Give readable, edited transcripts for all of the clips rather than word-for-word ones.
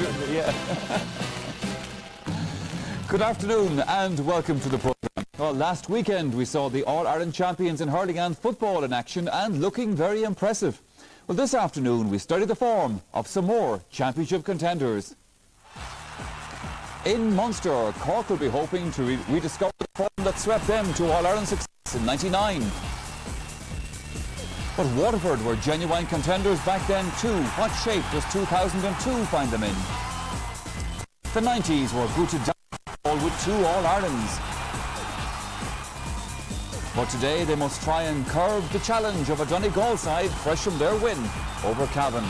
Yeah. Good afternoon and welcome to the programme. Well, last weekend we saw the All-Ireland champions in hurling and football in action and looking very impressive. Well, this afternoon we study the form of some more championship contenders. In Munster, Cork will be hoping to rediscover the form that swept them to All-Ireland success in '99. But Waterford were genuine contenders back then too. What shape does 2002 find them in? The 90s were booted down with 2 All-Irelands. But today they must try and curb the challenge of a Donegal side fresh from their win over Cavan.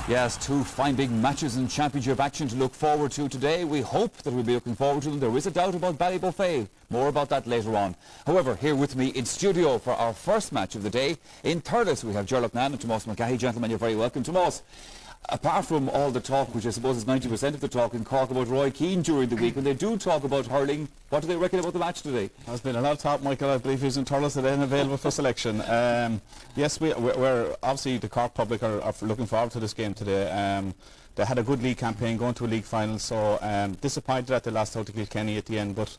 Yes, 2 fine big matches in championship action to look forward to today. We hope that we'll be looking forward to them. There is a doubt about Ballybofey. More about that later on. However, here with me in studio for our first match of the day, in Thurles, we have Gerald Nan and Tomás Mulcahy. Gentlemen, you're very welcome. Tomás, apart from all the talk, which I suppose is 90% of the talk in Cork about Roy Keane during the week, when they do talk about hurling, what do they reckon about the match today? There's been a lot of talk, Michael. I believe he's in Thurles today and available for selection. Yes, we're obviously the Cork public are looking forward to this game today. They had a good league campaign going to a league final, so disappointed that they lost out to Kilkenny at the end, but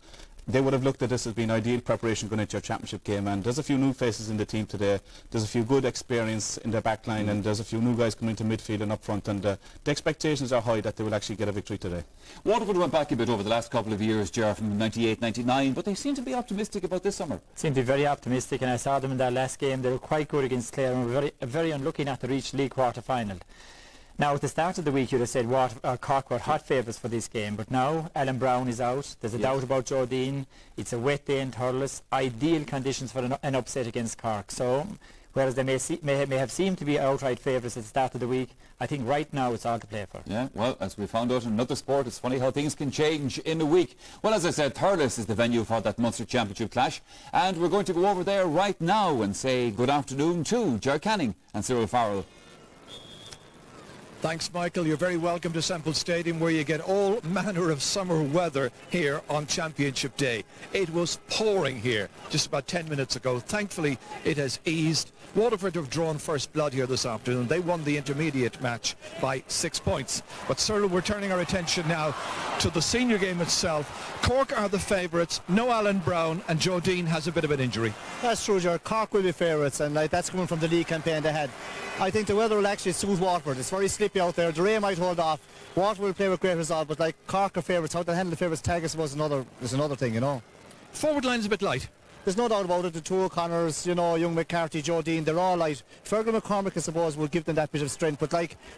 they would have looked at this as being ideal preparation going into your championship game, and there's a few new faces in the team today. There's a few good experience in their back line, and there's a few new guys coming into midfield and up front, and the expectations are high that they will actually get a victory today. Waterford went back a bit over the last couple of years, Ger, from 98, 99, but they seem to be optimistic about this summer. Seem to be very optimistic, and I saw them in their last game. They were quite good against Clare and were very unlucky not to reach the league quarter-final. Now, at the start of the week, you'd have said Cork were hot favourites for this game, but now Alan Brown is out. There's a doubt about Joe Dean. It's a wet day in Thurles. Ideal conditions for an upset against Cork. So, whereas they may have seemed to be outright favourites at the start of the week, I think right now it's all to play for. Yeah, well, as we found out in another sport, it's funny how things can change in a week. Well, as I said, Thurles is the venue for that Munster Championship clash, and we're going to go over there right now and say good afternoon to Ger Canning and Cyril Farrell. Thanks, Michael. You're very welcome to Semple Stadium, where you get all manner of summer weather here on Championship Day. It was pouring here just about 10 minutes ago. Thankfully, it has eased. Waterford have drawn first blood here this afternoon. They won the intermediate match by 6 points. But, Cyril, we're turning our attention now to the senior game itself. Cork are the favourites. No Alan Brown, and Joe Dean has a bit of an injury. That's true, Ger. Cork will be favourites, and that's coming from the league campaign they had. I think the weather will actually suit Waterford. It's very slippy out there. The rain might hold off. Waterford will play with great resolve, but Cork are favourites. How they handle the favourites tag, I suppose, is another thing, you know. Forward line's a bit light. There's no doubt about it. The 2 O'Connors, young McCarthy, Joe Dean, they're all light. Fergal McCormick, I suppose, will give them that bit of strength. But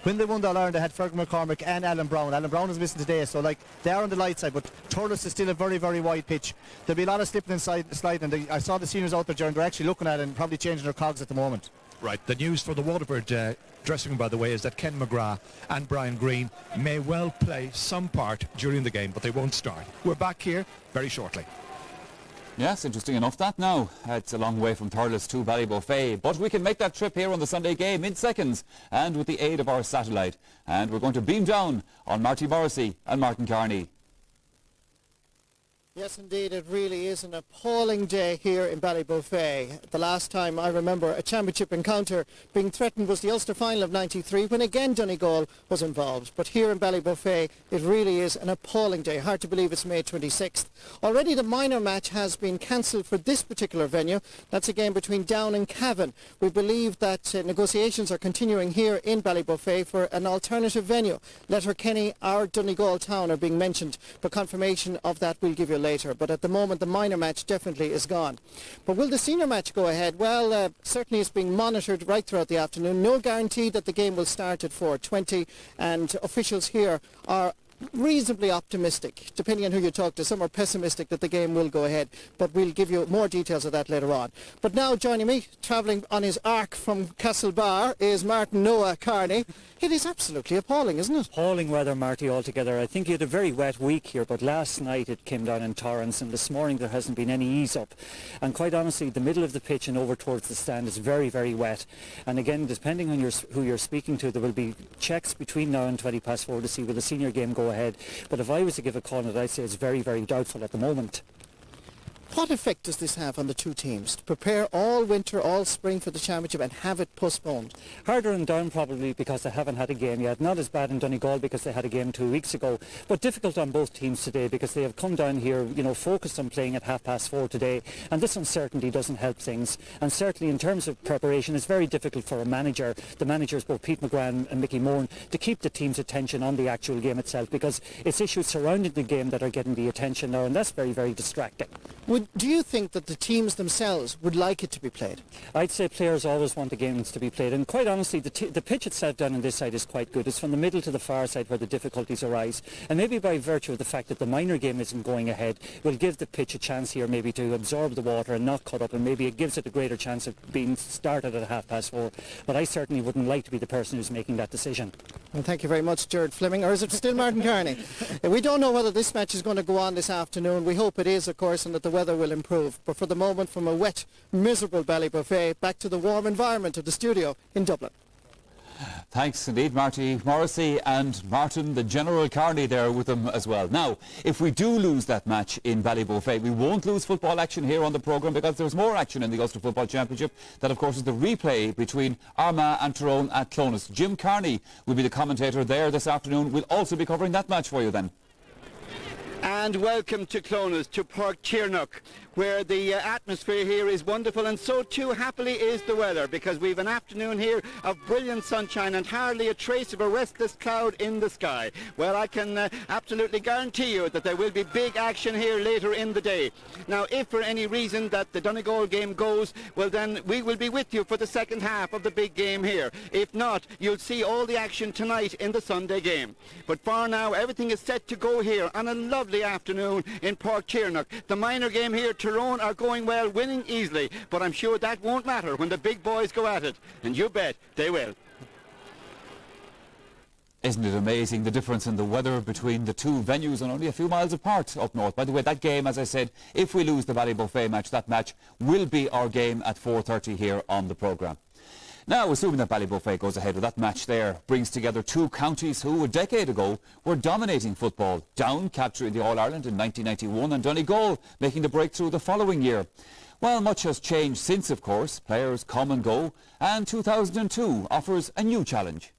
when they won the All-Ireland, they had Fergal McCormick and Alan Brown. Alan Brown is missing today, so they are on the light side. But Thurles is still a very, very wide pitch. There'll be a lot of slipping and sliding. I saw the seniors out there, Ger, and they're actually looking at it and probably changing their cogs at the moment. Right, the news for the Waterford dressing room, by the way, is that Ken McGrath and Brian Green may well play some part during the game, but they won't start. We're back here very shortly. Yes, interesting enough that now. It's a long way from Thurles to Ballybofey, but we can make that trip here on the Sunday game in seconds and with the aid of our satellite. And we're going to beam down on Marty Morrissey and Martin Carney. Yes, indeed, it really is an appalling day here in Ballybofey. The last time I remember a championship encounter being threatened was the Ulster final of '93, when again Donegal was involved. But here in Ballybofey, it really is an appalling day. Hard to believe it's May 26th. Already the minor match has been cancelled for this particular venue. That's a game between Down and Cavan. We believe that negotiations are continuing here in Ballybofey for an alternative venue. Letterkenny or Donegal Town are being mentioned, but confirmation of that we'll give you later. But at the moment the minor match definitely is gone. But will the senior match go ahead? Well, certainly it's being monitored right throughout the afternoon. No guarantee that the game will start at 4:20, and officials here are reasonably optimistic, depending on who you talk to. Some are pessimistic that the game will go ahead, but we'll give you more details of that later on. But now joining me, travelling on his ark from Castlebar, is Martin Noah Carney. It is absolutely appalling, isn't it? Appalling weather, Marty, altogether. I think you had a very wet week here, but last night it came down in torrents, and this morning there hasn't been any ease up. And quite honestly, the middle of the pitch and over towards the stand is very, very wet. And again, depending on who you're speaking to, there will be checks between now and 4:20 to see will the senior game go ahead. But if I was to give a call on it, I'd say it's very, very doubtful at the moment. What effect does this have on the two teams to prepare all winter, all spring for the championship and have it postponed? Harder in Down probably because they haven't had a game yet. Not as bad in Donegal because they had a game 2 weeks ago. But difficult on both teams today because they have come down here, focused on playing at 4:30 today. And this uncertainty doesn't help things. And certainly in terms of preparation, it's very difficult for a manager, the managers, both Pete McGrath and Mickey Moran, to keep the team's attention on the actual game itself because it's issues surrounding the game that are getting the attention now, and that's very, very distracting. Do you think that the teams themselves would like it to be played? I'd say players always want the games to be played, and quite honestly the pitch itself down on this side is quite good. It's from the middle to the far side where the difficulties arise, and maybe by virtue of the fact that the minor game isn't going ahead will give the pitch a chance here maybe to absorb the water and not cut up, and maybe it gives it a greater chance of being started at 4:30. But I certainly wouldn't like to be the person who's making that decision. Well, thank you very much, Gerard Fleming. Or is it still Martin Kearney? We don't know whether this match is going to go on this afternoon. We hope it is, of course, and that the weather will improve. But for the moment, from a wet, miserable Ballybuffet, back to the warm environment of the studio in Dublin. Thanks indeed, Marty Morrissey, and Martin, the General Carney, there with them as well. Now, if we do lose that match in Ballybuffet, we won't lose football action here on the programme because there's more action in the Ulster Football Championship. That, of course, is the replay between Armagh and Tyrone at Clonus. Jim Carney will be the commentator there this afternoon. We'll also be covering that match for you then. And welcome to Clonus, to Park Tiernock, where the atmosphere here is wonderful, and so too happily is the weather, because we've an afternoon here of brilliant sunshine and hardly a trace of a restless cloud in the sky. Well, I can absolutely guarantee you that there will be big action here later in the day. Now, if for any reason that the Donegal game goes, well then we will be with you for the second half of the big game here. If not, you'll see all the action tonight in the Sunday game. But for now, everything is set to go here on a lovely afternoon in Park Tiernock. The minor game here, Tyrone are going well, winning easily, but I'm sure that won't matter when the big boys go at it, and you bet they will. Isn't it amazing, the difference in the weather between the two venues and only a few miles apart up north? By the way, that game, as I said, if we lose the Ballybuffet match, that match will be our game at 4:30 here on the programme. Now, assuming that Ballybuffet goes ahead with that match there, brings together two counties who a decade ago were dominating football. Down capturing the All-Ireland in 1991 and Donegal making the breakthrough the following year. Well, much has changed since, of course. Players come and go, and 2002 offers a new challenge.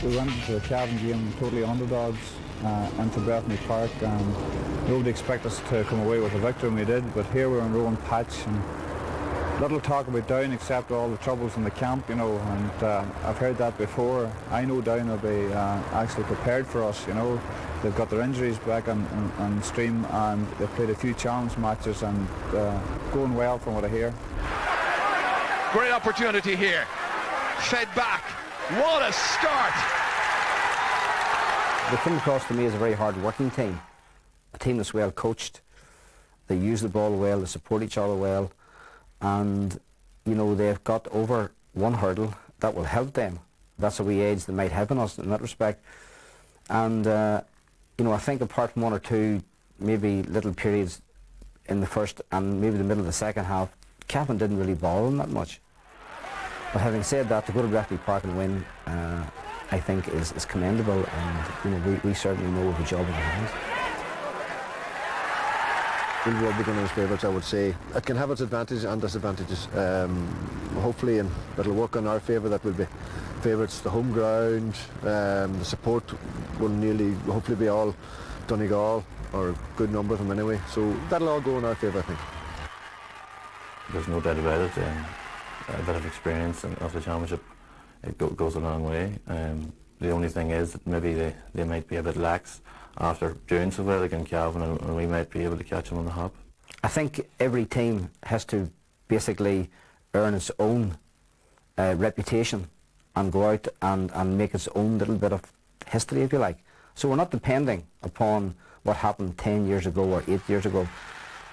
We went into the Cavan game totally underdogs into Bethany Park, and nobody expected us to come away with a victory, and we did. But here we're in Rowan Patch, and little talk about Down except all the troubles in the camp, and I've heard that before. I know Down will be actually prepared for us, They've got their injuries back on stream, and they've played a few challenge matches and going well from what I hear. Great opportunity here. Fed back. What a start! They come across to me as a very hard-working team, a team that's well coached. They use the ball well, they support each other well, and they've got over one hurdle that will help them. That's a wee edge they might have in us in that respect. And I think apart from one or two maybe little periods in the first and maybe the middle of the second half, Cavan didn't really bother them that much. But having said that, to go to Bethany Park and win, I think is commendable, and we certainly know of a job in our hands. We'll be beginners' favourites, I would say. It can have its advantages and disadvantages. Hopefully, and it'll work in our favour that we'll be favourites. The home ground, the support will hopefully be all Donegal, or a good number of them anyway. So that'll all go in our favour, I think. There's no doubt about it. A bit of experience of the championship, it goes a long way. The only thing is that maybe they might be a bit lax after doing so well against Cavan, and we might be able to catch them on the hop. I think every team has to basically earn its own reputation and go out and make its own little bit of history, if you like. So we're not depending upon what happened 10 years ago or 8 years ago.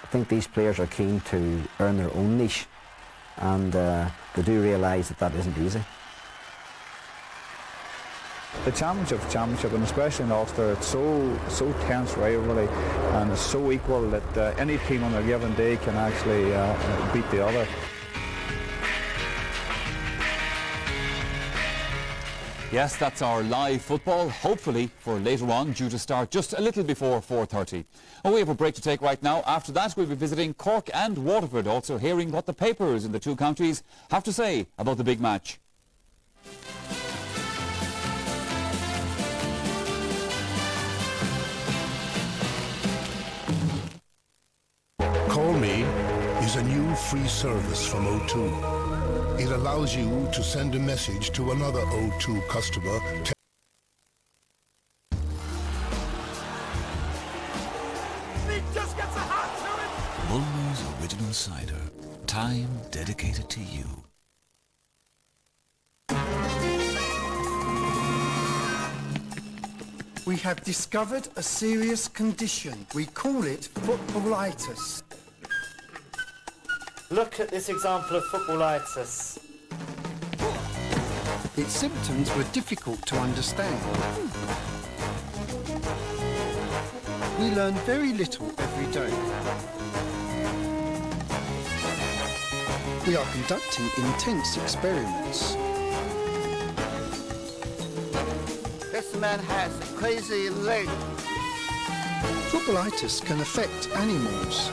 I think these players are keen to earn their own niche, and they do realise that isn't easy. The championship, and especially in Ulster, it's so tense rivalry, and it's so equal that any team on a given day can actually beat the other. Yes, that's our live football, hopefully for later on, due to start just a little before 4:30. We have a break to take right now. After that, we'll be visiting Cork and Waterford, also hearing what the papers in the two counties have to say about the big match. Call Me is a new free service from O2. It allows you to send a message to another O2 customer. Bulmer's Original Cider. Time dedicated to you. We have discovered a serious condition. We call it footballitis. Look at this example of footballitis. Its symptoms were difficult to understand. We learn very little every day. We are conducting intense experiments. This man has a crazy leg. Footballitis can affect animals.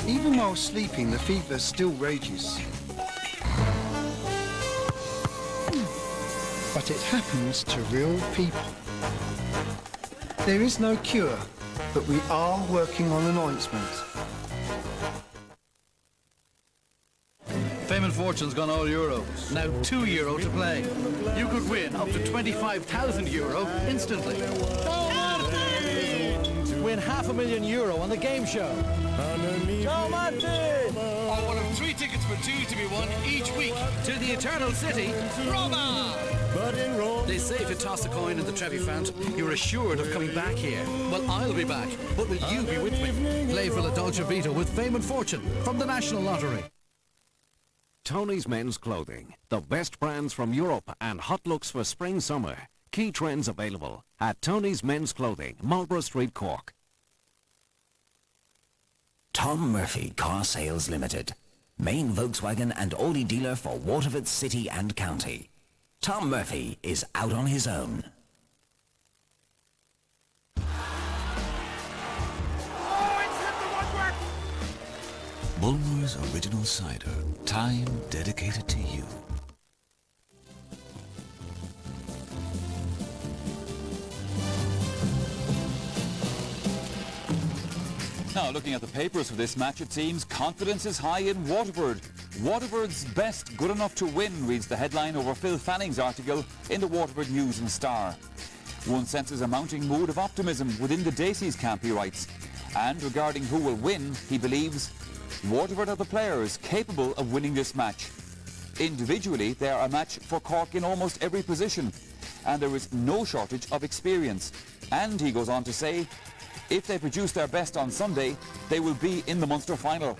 Even while sleeping, the fever still rages. But it happens to real people. There is no cure, but we are working on an ointment. Fame and Fortune's gone all euro. Now €2 to play. You could win up to €25,000 instantly. Win €500,000 on the game show. Or one of 3 tickets for 2 to be won each week to the Eternal City, Roma. They say if you toss a coin in the Trevi fount, you're assured of coming back here. Well, I'll be back, but will you be with me? Play for La Dolce Vita with Fame and Fortune from the National Lottery. Tony's Men's Clothing. The best brands from Europe and hot looks for spring-summer. Key trends available at Tony's Men's Clothing, Marlborough Street, Cork. Tom Murphy Car Sales Limited. Main Volkswagen and Audi dealer for Waterford City and County. Tom Murphy is out on his own. Bulmer's Original Cider. Time dedicated to you. Now, looking at the papers for this match, it seems confidence is high in Waterford. Waterford's best good enough to win, reads the headline over Phil Fanning's article in the Waterford News and Star. One senses a mounting mood of optimism within the Dacey's camp, he writes. And regarding who will win, he believes Waterford are the players capable of winning this match. Individually, they are a match for Cork in almost every position, and there is no shortage of experience. And he goes on to say, if they produce their best on Sunday, they will be in the Munster final.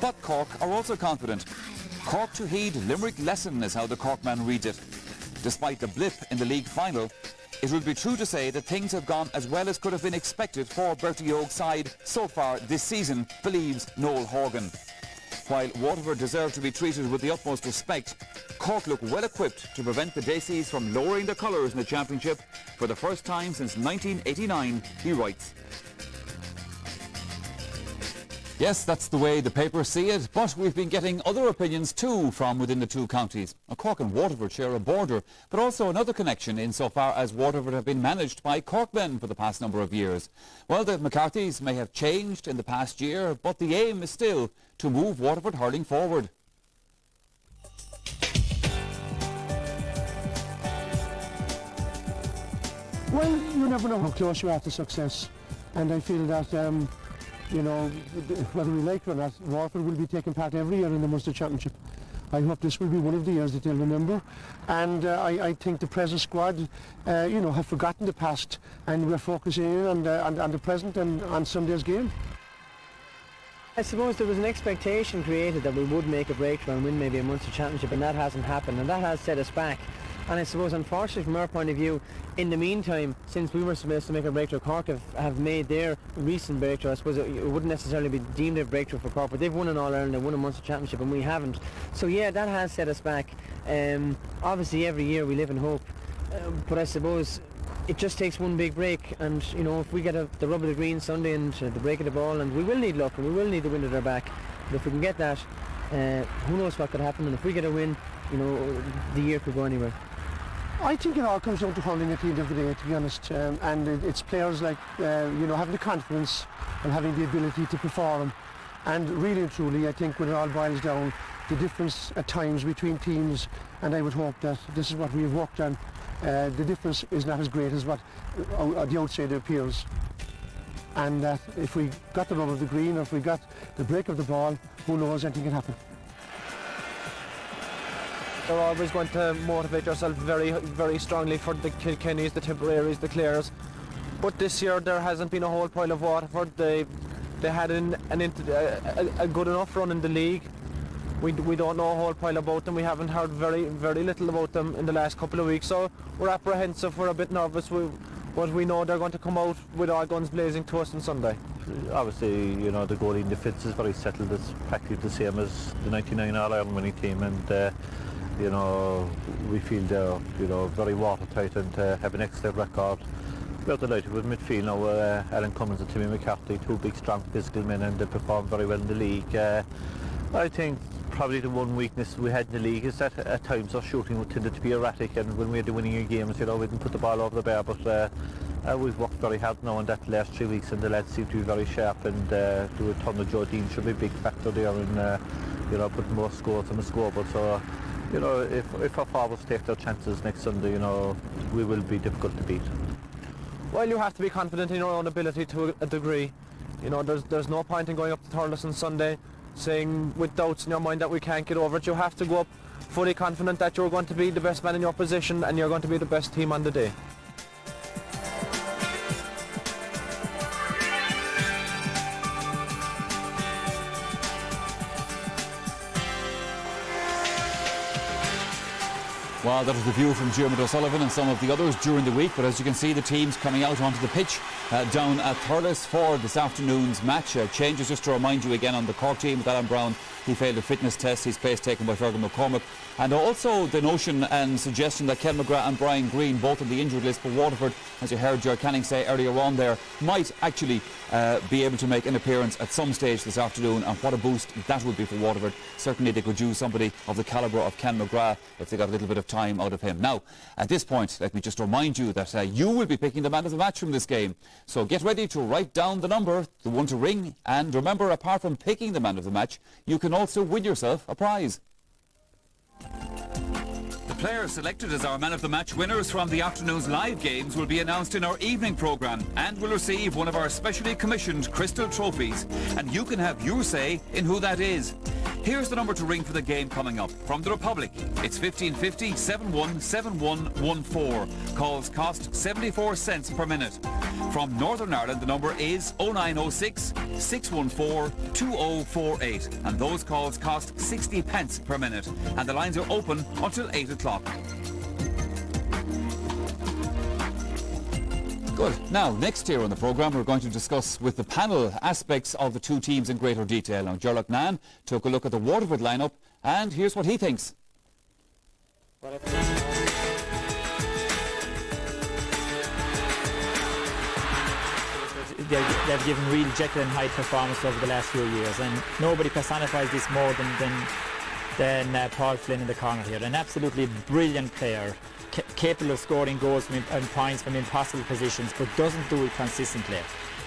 But Cork are also confident. Cork to heed, Limerick lesson is how the Corkman reads it. Despite the blip in the league final, it would be true to say that things have gone as well as could have been expected for Bertie Oak's side so far this season, believes Noel Horgan. While Waterford deserve to be treated with the utmost respect, Cork look well equipped to prevent the Daceys from lowering their colours in the championship for the first time since 1989, he writes. Yes, that's the way the papers see it, but we've been getting other opinions too from within the two counties. Cork and Waterford share a border, but also another connection insofar as Waterford have been managed by Corkmen for the past number of years. Well, the McCarthys may have changed in the past year, but the aim is still to move Waterford hurling forward. Well, you never know how close you are to success, and I feel that you know, whether we like it or not, Waterford will be taking part every year in the Munster Championship. I hope this will be one of the years that they'll remember, and I think the present squad, you know, have forgotten the past, and we're focusing on the present and on Sunday's game. I suppose there was an expectation created that we would make a breakthrough and win maybe a Munster Championship, and that hasn't happened, and that has set us back. And I suppose, unfortunately, from our point of view, in the meantime, since we were supposed to make a breakthrough, Cork have made their recent breakthrough. I suppose it wouldn't necessarily be deemed a breakthrough for Cork, but they've won an All-Ireland, they've won a Munster Championship, and we haven't. So yeah, that has set us back. Obviously, every year we live in hope, but I suppose it just takes one big break, and you know, if we get the rub of the green Sunday and the break of the ball, and we will need luck and we will need the wind at our back, but if we can get that, who knows what could happen, and if we get a win, you know, the year could go anywhere. I think it all comes down to hurling at the end of the day, to be honest, and it's players like, you know, having the confidence and having the ability to perform, and really and truly I think when it all boils down, the difference at times between teams, and I would hope that this is what we have worked on, the difference is not as great as what the outside appears, and that if we got the rub of the green or if we got the break of the ball, who knows, anything can happen. They're always going to motivate yourself very, very strongly for the Kilkennys, the Tipperaries, the Clares. But this year there hasn't been a whole pile of Waterford. They had a good enough run in the league. We don't know a whole pile about them. We haven't heard very, very little about them in the last couple of weeks. So we're apprehensive, we're a bit nervous. But we know they're going to come out with all guns blazing to us on Sunday. Obviously, you know, the goalie in defence is very settled. It's practically the same as the 99 All-Ireland winning team, and you know, we feel they're, you know, very watertight and have an excellent record. We're delighted with midfield now. Alan Cummins and Timmy McCarthy, two big, strong, physical men, and they perform very well in the league. I think probably the one weakness we had in the league is that at times our shooting tended to be erratic, and when we had the winning games, you know, we didn't put the ball over the bar, but we've worked very hard now on that the last 3 weeks, and the lads seem to be very sharp, and the return of Joe Dean should be a big factor there in, you know, putting more scores on the scoreboard. So, you know, if our forwards take their chances next Sunday, you know, we will be difficult to beat. Well, you have to be confident in your own ability to a degree. You know, there's no point in going up to Thurles on Sunday saying with doubts in your mind that we can't get over it. You have to go up fully confident that you're going to be the best man in your position and you're going to be the best team on the day. Well, that was the view from Diarmuid O'Sullivan and some of the others during the week, but as you can see, the teams coming out onto the pitch down at Thurles for this afternoon's match. Changes, just to remind you again, on the Cork team with Alan Brown. He failed a fitness test, his place taken by Fergal McCormick. And also the notion and suggestion that Ken McGrath and Brian Greene, both on the injured list for Waterford, as you heard Ger Canning say earlier on there, might actually be able to make an appearance at some stage this afternoon, and what a boost that would be for Waterford. Certainly they could use somebody of the calibre of Ken McGrath if they got a little bit of time out of him. Now, at this point, let me just remind you that you will be picking the man of the match from this game. So get ready to write down the number, the one to ring, and remember, apart from picking the man of the match, you can also win yourself a prize. The players selected as our man of the match winners from the afternoon's live games will be announced in our evening programme and will receive one of our specially commissioned crystal trophies, and you can have your say in who that is. Here's the number to ring for the game coming up. From the Republic, it's 1550 717114. Calls cost 74 cents per minute. From Northern Ireland, the number is 0906 614 2048, and those calls cost 60 pence per minute, and the lines are open until 8 o'clock. Good. Now, next here on the programme, we're going to discuss with the panel aspects of the two teams in greater detail. Now, Gerlach Nan took a look at the Waterford lineup, and here's what he thinks. They've given real Jekyll and Hyde performance over the last few years, and nobody personifies this more than Paul Flynn in the corner here. An absolutely brilliant player, capable of scoring goals and points from impossible positions, but doesn't do it consistently.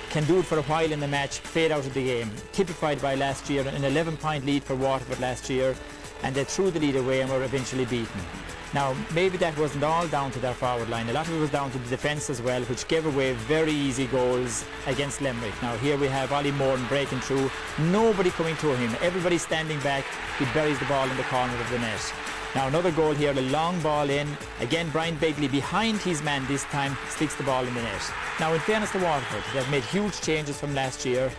Can do it for a while in the match, fade out of the game. Typified by last year, an 11-point lead for Waterford last year, and they threw the lead away and were eventually beaten. Now, maybe that wasn't all down to their forward line. A lot of it was down to the defence as well, which gave away very easy goals against Limerick. Now, here we have Ollie Moran breaking through. Nobody coming to him. Everybody standing back. He buries the ball in the corner of the net. Now, another goal here, a long ball in. Again, Brian Begley behind his man this time, sticks the ball in the net. Now, in fairness to Waterford, they've made huge changes from last year.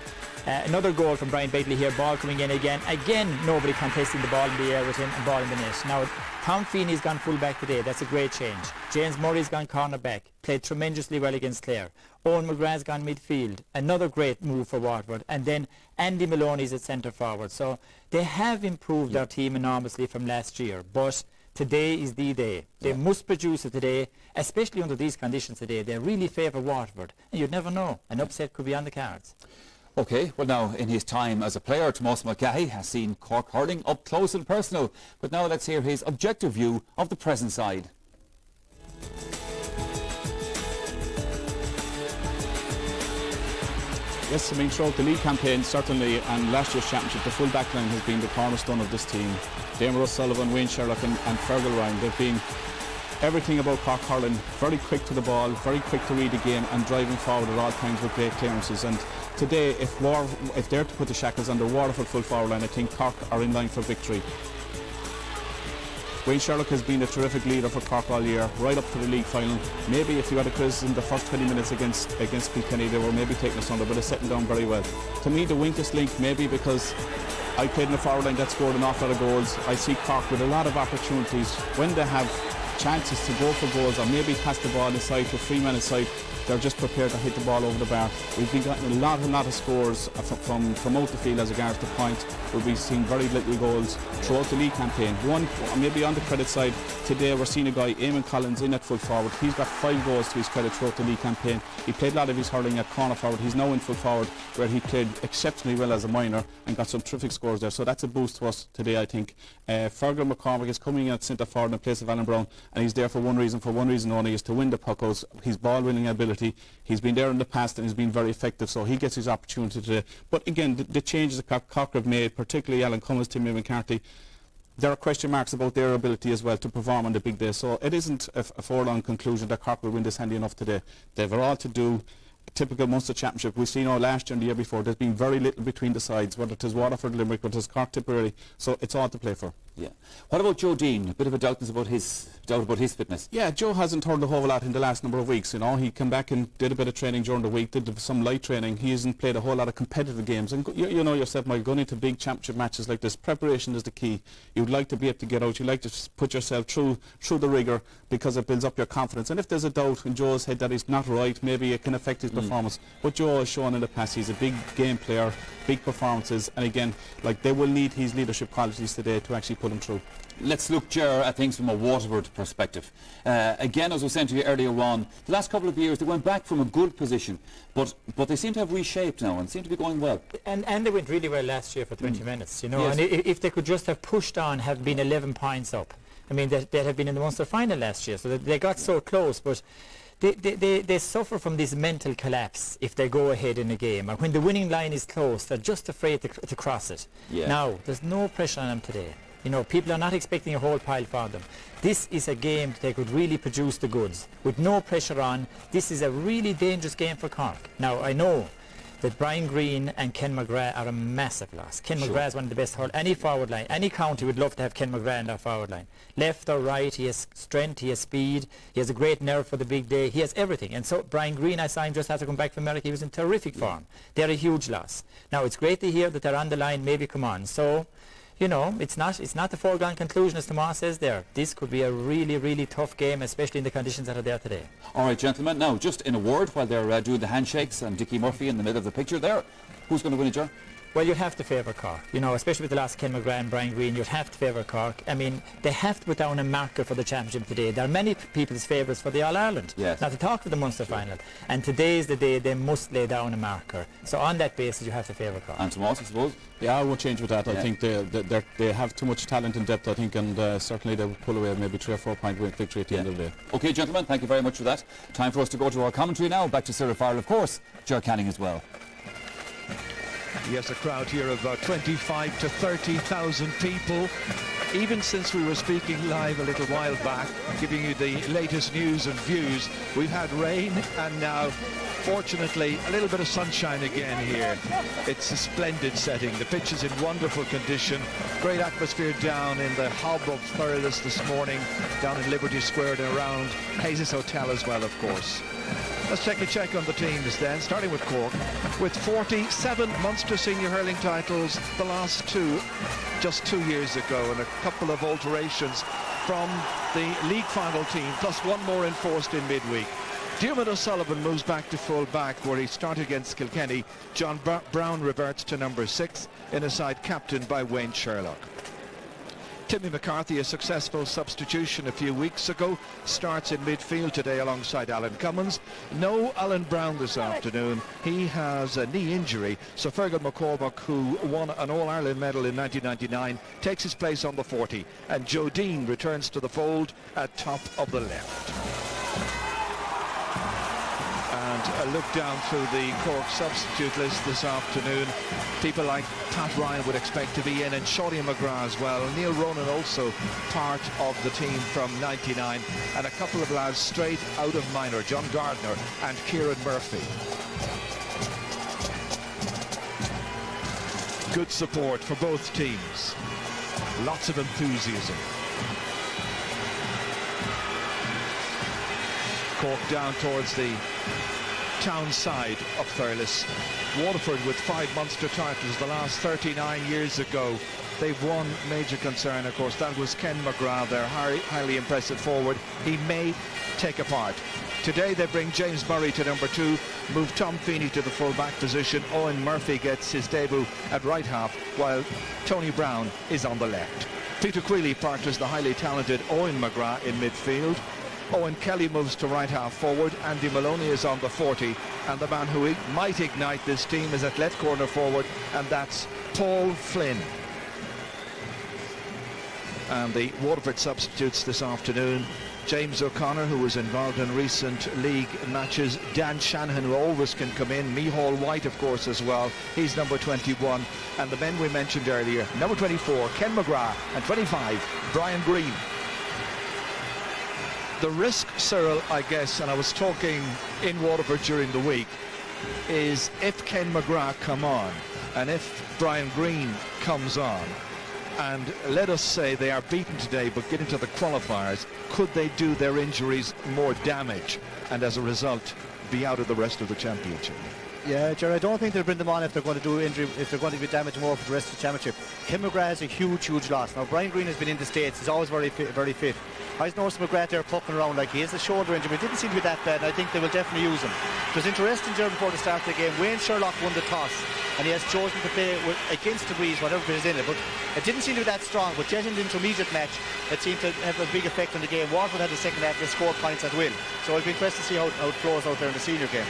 Another goal from Brian Begley here, ball coming in again. Again, nobody contesting the ball in the air with him and ball in the net. Now, Tom Feeney's gone full back today. That's a great change. James Murray's gone corner back. Played tremendously well against Clare. Owen McGrath's gone midfield. Another great move for Waterford. And then Andy Maloney's at centre forward. So they have improved their team enormously from last year. But today is the day. They must produce it today, especially under these conditions today. They really favour Waterford. And you'd never know. An upset could be on the cards. OK, well now, in his time as a player, Tomás Mulcahy has seen Cork hurling up close and personal. But now let's hear his objective view of the present side. Yes, I mean, throughout the league campaign, certainly, and last year's championship, the full back line has been the cornerstone of this team. Damon O'Sullivan, Wayne Sherlock and Fergal Ryan, they've been everything about Cork hurling, very quick to the ball, very quick to read the game and driving forward at all times with great clearances. And today, if they're to put the shackles on the Waterford full forward line, I think Cork are in line for victory. Wayne Sherlock has been a terrific leader for Cork all year, right up to the league final. Maybe if you had a criticism the first 20 minutes against Kilkenny, they were maybe taking us under, but they're settling down very well. To me, the weakest link, maybe because I played in the forward line that scored an awful lot of goals. I see Cork with a lot of opportunities when they have chances to go for goals or maybe pass the ball inside to a free-man inside. They're just prepared to hit the ball over the bar. We've been getting a lot of scores from out the field as regards to points. We've been seeing very little goals throughout the league campaign. One, maybe on the credit side, today we're seeing a guy, Eamon Collins, in at full forward. He's got 5 goals to his credit throughout the league campaign. He played a lot of his hurling at corner forward. He's now in full forward, where he played exceptionally well as a minor and got some terrific scores there. So that's a boost to us today, I think. Fergal McCormick is coming in at centre forward in place of Alan Brown, and he's there for one reason only, is to win the puckouts. His ball-winning ability. He's been there in the past and he's been very effective, so he gets his opportunity today. But again, the changes that Cork have made, particularly Alan Cummins, Timmy McCarthy, there are question marks about their ability as well to perform on the big day. So it isn't a foregone conclusion that Cork will win this handy enough today. They've all to do. Typical Munster Championship. We've seen last year and the year before, there's been very little between the sides, whether it is Waterford, Limerick, whether it is Cork, Tipperary. So it's all to play for. Yeah. What about Joe Dean? A bit of a doubt about his fitness. Yeah, Joe hasn't turned a whole lot in the last number of weeks. You know, he came back and did a bit of training during the week, did some light training. He hasn't played a whole lot of competitive games. And you know yourself, Mike, going into big championship matches like this, preparation is the key. You'd like to be able to get out. You'd like to put yourself through the rigour because it builds up your confidence. And if there's a doubt in Joe's head that he's not right, maybe it can affect his performance. But Joe has shown in the past he's a big game player, big performances, and again, like, they will need his leadership qualities today to actually put him through. Let's look, Ger, at things from a Waterford perspective. Again, as I was saying to you earlier on, the last couple of years they went back from a good position, but they seem to have reshaped now and seem to be going well. And they went really well last year for 20 minutes, you know. Yes. And if they could just have pushed on, have been 11 points up. I mean, they'd have been in the Munster final last year, so they got so close, but they suffer from this mental collapse if they go ahead in a game. And when the winning line is close, they're just afraid to cross it. Yeah. Now, there's no pressure on them today. You know, people are not expecting a whole pile for them. This is a game that they could really produce the goods. With no pressure on, this is a really dangerous game for Cork. Now, I know that Brian Greene and Ken McGrath are a massive loss. Ken McGrath is one of the best hurlers. Any forward line, any county would love to have Ken McGrath in their forward line. Left or right, he has strength, he has speed, he has a great nerve for the big day, he has everything. And so Brian Greene, I saw him just after coming back from America, he was in terrific form. They're a huge loss. Now, it's great to hear that they're on the line, maybe come on. So, you know, it's not the foregone conclusion, as Tomas says there. This could be a really, really tough game, especially in the conditions that are there today. All right, gentlemen. Now, just in a word, while they're doing the handshakes and Dickie Murphy in the middle of the picture there, who's going to win it, Ger? Well, you'd have to favour Cork. You know, especially with the last Ken McGrath and Brian Greene, you'd have to favour Cork. I mean, they have to put down a marker for the championship today. There are many people's favourites for the All-Ireland. Yes. Not to talk for the Munster final. And today is the day they must lay down a marker. So on that basis, you have to favour Cork. And Tomas, I suppose? Yeah, I won't change with that. I think they have too much talent and depth, I think, and certainly they will pull away maybe 3 or 4 point victory at the end of the day. OK, gentlemen, thank you very much for that. Time for us to go to our commentary now. Back to Sarah Farrell, of course. Ger Canning as well. Yes, a crowd here of 25 to 30,000 people. Even since we were speaking live a little while back, giving you the latest news and views, we've had rain and now, fortunately, a little bit of sunshine again here. It's a splendid setting. The pitch is in wonderful condition. Great atmosphere down in the hub of Thurles this morning, down in Liberty Square and around Hayes Hotel as well, of course. Let's take a check on the teams then, starting with Cork, with 47 Munster senior hurling titles, the last 2 just 2 years ago, and a couple of alterations from the league final team, plus one more enforced in midweek. Diarmuid O'Sullivan moves back to full back where he started against Kilkenny. John Brown reverts to number 6 in a side captained by Wayne Sherlock. Timmy McCarthy, a successful substitution a few weeks ago, starts in midfield today alongside Alan Cummins. No Alan Brown this afternoon. He has a knee injury, so Fergal McCormack, who won an All-Ireland medal in 1999, takes his place on the 40, and Joe Dean returns to the fold at top of the left. And a look down through the Cork substitute list this afternoon. People like Pat Ryan would expect to be in, and Shorty McGrath as well. Neil Ronan also part of the team from 99, and a couple of lads straight out of minor, John Gardner and Kieran Murphy. Good support for both teams. Lots of enthusiasm. Cork down towards the town side of Thurles. Waterford with 5 Munster titles the last 39 years ago. They've won. Major concern, of course, that was Ken McGrath, their highly impressive forward. He may take a part. Today they bring James Murray to number 2, move Tom Feeney to the full-back position. Owen Murphy gets his debut at right half, while Tony Brown is on the left. Peter Queally partners the highly talented Owen McGrath in midfield. Owen Kelly moves to right half forward. Andy Maloney is on the 40, and the man who might ignite this team is at left corner forward, and that's Paul Flynn. And the Waterford substitutes this afternoon: James O'Connor, who was involved in recent league matches; Dan Shanahan, who always can come in; Micheál White, of course, as well. He's number 21. And the men we mentioned earlier: number 24, Ken McGrath, and 25, Brian Green. The risk, Cyril, I guess, and I was talking in Waterford during the week, is if Ken McGrath come on, and if Brian Green comes on, and let us say they are beaten today but get into the qualifiers, could they do their injuries more damage and as a result be out of the rest of the championship? Yeah, Jerry, I don't think they'll bring them on if they're going to do injury, if they're going to be damaged more for the rest of the championship. Kim McGrath is a huge loss. Now, Brian Green has been in the States. He's always very fit. I noticed McGrath there poking around like he has a shoulder injury. It didn't seem to be that bad, and I think they will definitely use him. It was interesting, Jerry, before the start of the game. Wayne Sherlock won the toss, and he has chosen to play against the breeze, whatever it is in it. But it didn't seem to be that strong. But yet in the intermediate match, it seemed to have a big effect on the game. Waterford had the second half. They scored points at will. So I'll be interested to see how it flows out there in the senior game.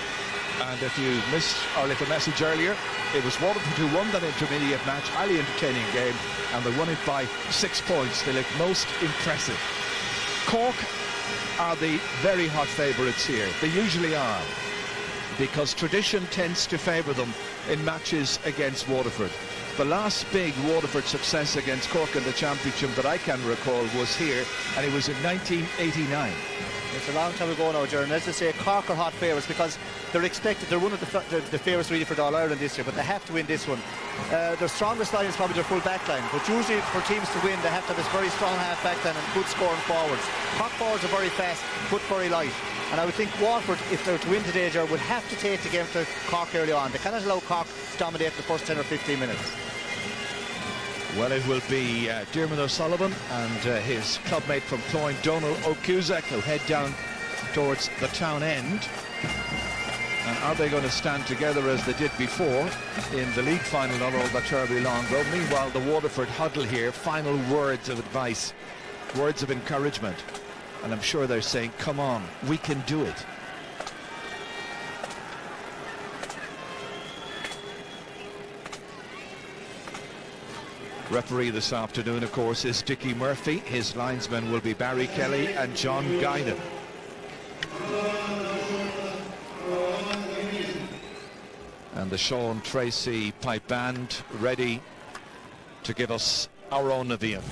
And if you missed our little message earlier, it was Waterford who won that intermediate match. Highly entertaining game, and they won it by 6 points. They looked most impressive. Cork are the very hot favourites here. They usually are, because tradition tends to favour them in matches against Waterford. The last big Waterford success against Cork in the championship that I can recall was here, and it was in 1989. It's a long time ago now, Jerry. As I say, Cork are hot favourites because they're expected. They're one of the favourites really for the All-Ireland this year, but they have to win this one. Their strongest line is probably their full back line, but usually for teams to win, they have to have this very strong half back line and good scoring forwards. Cork forwards are very fast, but very light. And I would think Waterford, if they were to win today, Jerry, would have to take the game to Cork early on. They cannot allow Cork to dominate the first 10 or 15 minutes. Well, it will be Diarmuid O'Sullivan and his clubmate from Cloyne, Donal O'Cusack, who'll head down towards the town end. And are they going to stand together as they did before in the league final not all that terribly long ago? Meanwhile, the Waterford huddle here, final words of advice, words of encouragement. And I'm sure they're saying, come on, we can do it. Referee this afternoon, of course, is Dickie Murphy. His linesmen will be Barry Kelly and John Guinan. And the Sean Tracy pipe band ready to give us our own Navian.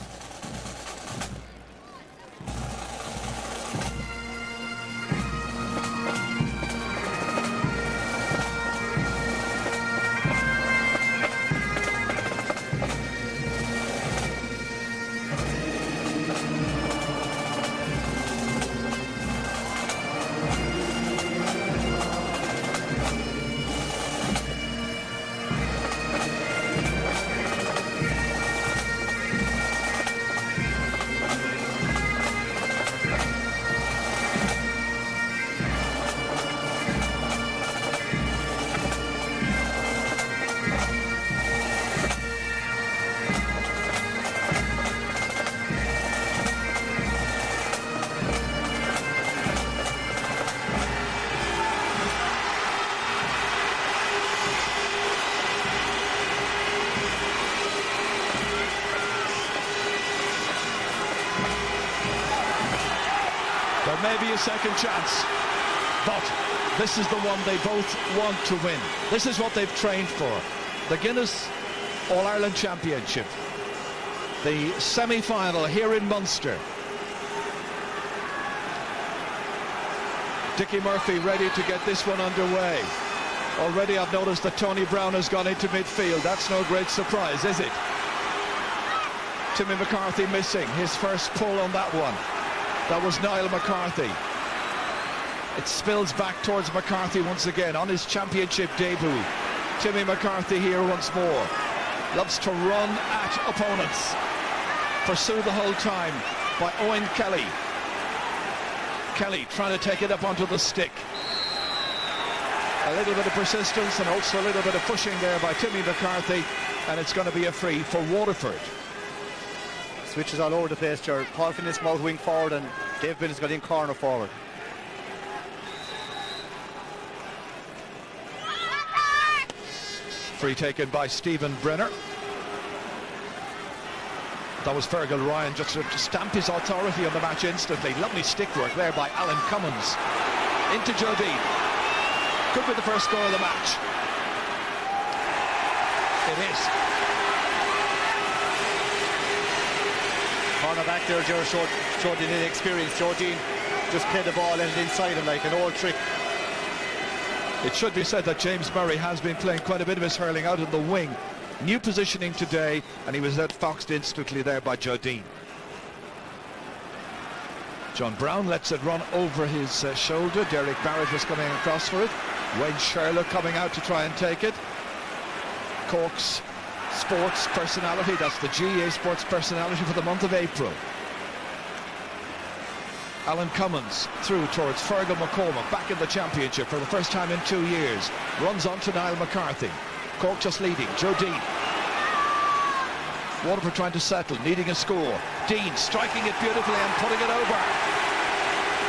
second chance. But this is the one they both want to win. This is what they've trained for. The Guinness All-Ireland Championship. The semi-final here in Munster. Dickie Murphy ready to get this one underway. Already I've noticed that Tony Brown has gone into midfield. That's no great surprise, is it? Timmy McCarthy missing his first pull on that one. That was Niall McCarthy. It spills back towards McCarthy once again on his championship debut. Timmy McCarthy here once more. Loves to run at opponents. Pursued the whole time by Owen Kelly. Kelly trying to take it up onto the stick. A little bit of persistence and also a little bit of pushing there by Timmy McCarthy, and it's going to be a free for Waterford. Switches all over the place, Jared. Paul Flynn is come out wing forward and Dave Bill's got in corner forward. Free taken by Stephen Brenner. That was Fergal Ryan just to stamp his authority on the match instantly. Lovely stick work there by Alan Cummins. Into Jodine. Could be the first score of the match. It is. Corner back there, Jared showed the inexperience. Jodine just played the ball and inside him like an old trick. It should be said that James Murray has been playing quite a bit of his hurling out in the wing. New positioning today, and he was outfoxed instantly there by Jodine. John Brown lets it run over his shoulder. Derek Barrett was coming across for it. Wayne Sherlock coming out to try and take it. Cork's sports personality, that's the GA sports personality for the month of April. Alan Cummins through towards Fergal McCormack, back in the championship for the first time in 2 years. Runs on to Niall McCarthy. Cork just leading. Jodine. Waterford trying to settle, needing a score. Dean striking it beautifully and putting it over.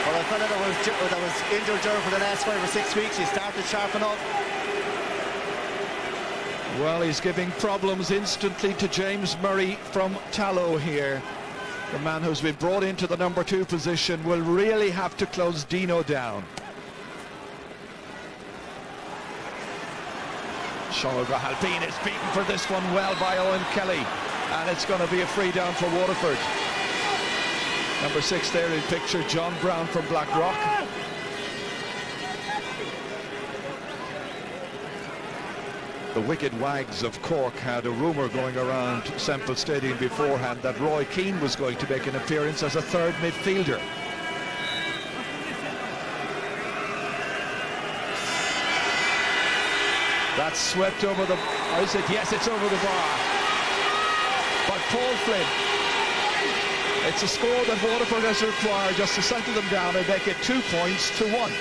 Well, a fella that was injured Jared for the last 5 or 6 weeks, he started sharp enough. Well, he's giving problems instantly to James Murray from Tallow here. The man who's been brought into the number 2 position will really have to close Dino down. Sean O'Grahal-Bean is beaten for this one well by Owen Kelly, and it's going to be a free down for Waterford. Number 6 there in picture, John Brown from Blackrock. The Wicked Wags of Cork had a rumour going around Semple Stadium beforehand that Roy Keane was going to make an appearance as a third midfielder. That's swept over the... Or is it? Yes, it's over the bar. But Paul Flynn. It's a score that Waterford has required just to settle them down and make it 2 points to 1.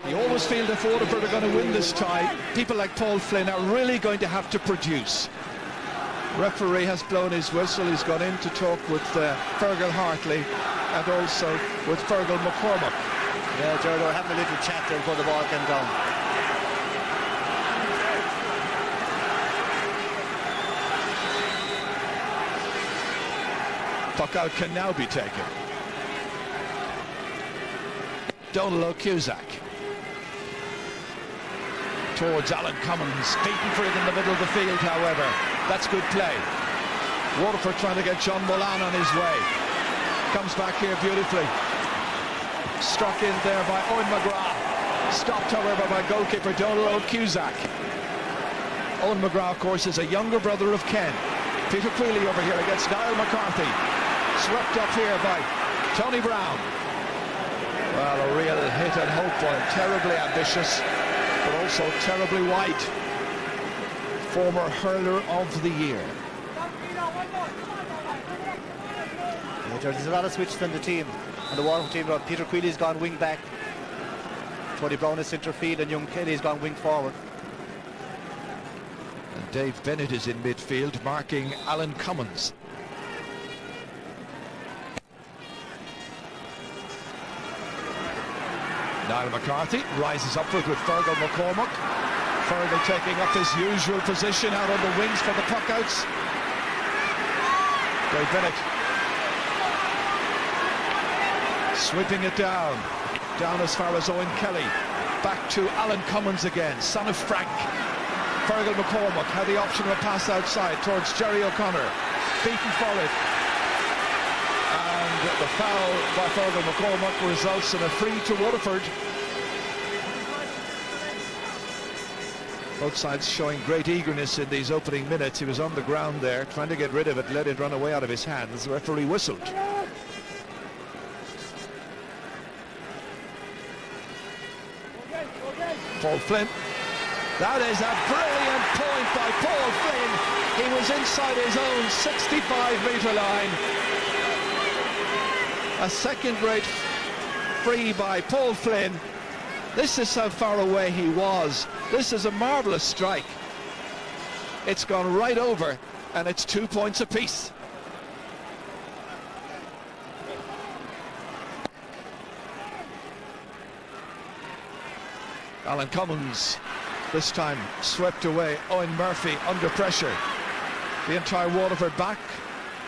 You always feel if Waterford are going to win this tie, people like Paul Flynn are really going to have to produce. Referee has blown his whistle. He's gone in to talk with Fergal Hartley and also with Fergal McCormack. Yeah, Jared, we're having a little chat there before the ball came down. Puck out can now be taken. Donald O'Cusack towards Alan Cummins, beaten for it in the middle of the field, however. That's good play. Waterford trying to get John Molan on his way. Comes back here beautifully. Struck in there by Owen McGrath. Stopped, however, by goalkeeper Donald O'Cusack. Owen McGrath, of course, is a younger brother of Ken. Peter Queally over here against Niall McCarthy. Swept up here by Tony Brown. Well, a real hit and hope one. Terribly ambitious, but also terribly wide. Former hurler of the year. Yeah, there's a lot of switches on the team. And the Waterford team, Peter Quealy's gone wing back. Tony Brown is centre field and young Kelly's gone wing forward. And Dave Bennett is in midfield, marking Alan Cummins. Niall McCarthy rises upward with Fergal McCormack. Fergal taking up his usual position out on the wings for the puckouts. Dave Bennett sweeping it down as far as Owen Kelly. Back to Alan Cummins again, son of Frank. Fergal McCormack had the option of a pass outside towards Jerry O'Connor. Beaten for it. And the foul by Fergal McCormack results in a free to Waterford. Both sides showing great eagerness in these opening minutes. He was on the ground there, trying to get rid of it, let it run away out of his hands. The referee whistled. Paul Flynn. That is a brilliant point by Paul Flynn. He was inside his own 65-metre line. A second-rate free by Paul Flynn. This is how far away he was. This is a marvellous strike. It's gone right over, and it's 2 points apiece. Alan Cummins, this time swept away. Owen Murphy under pressure. The entire Waterford back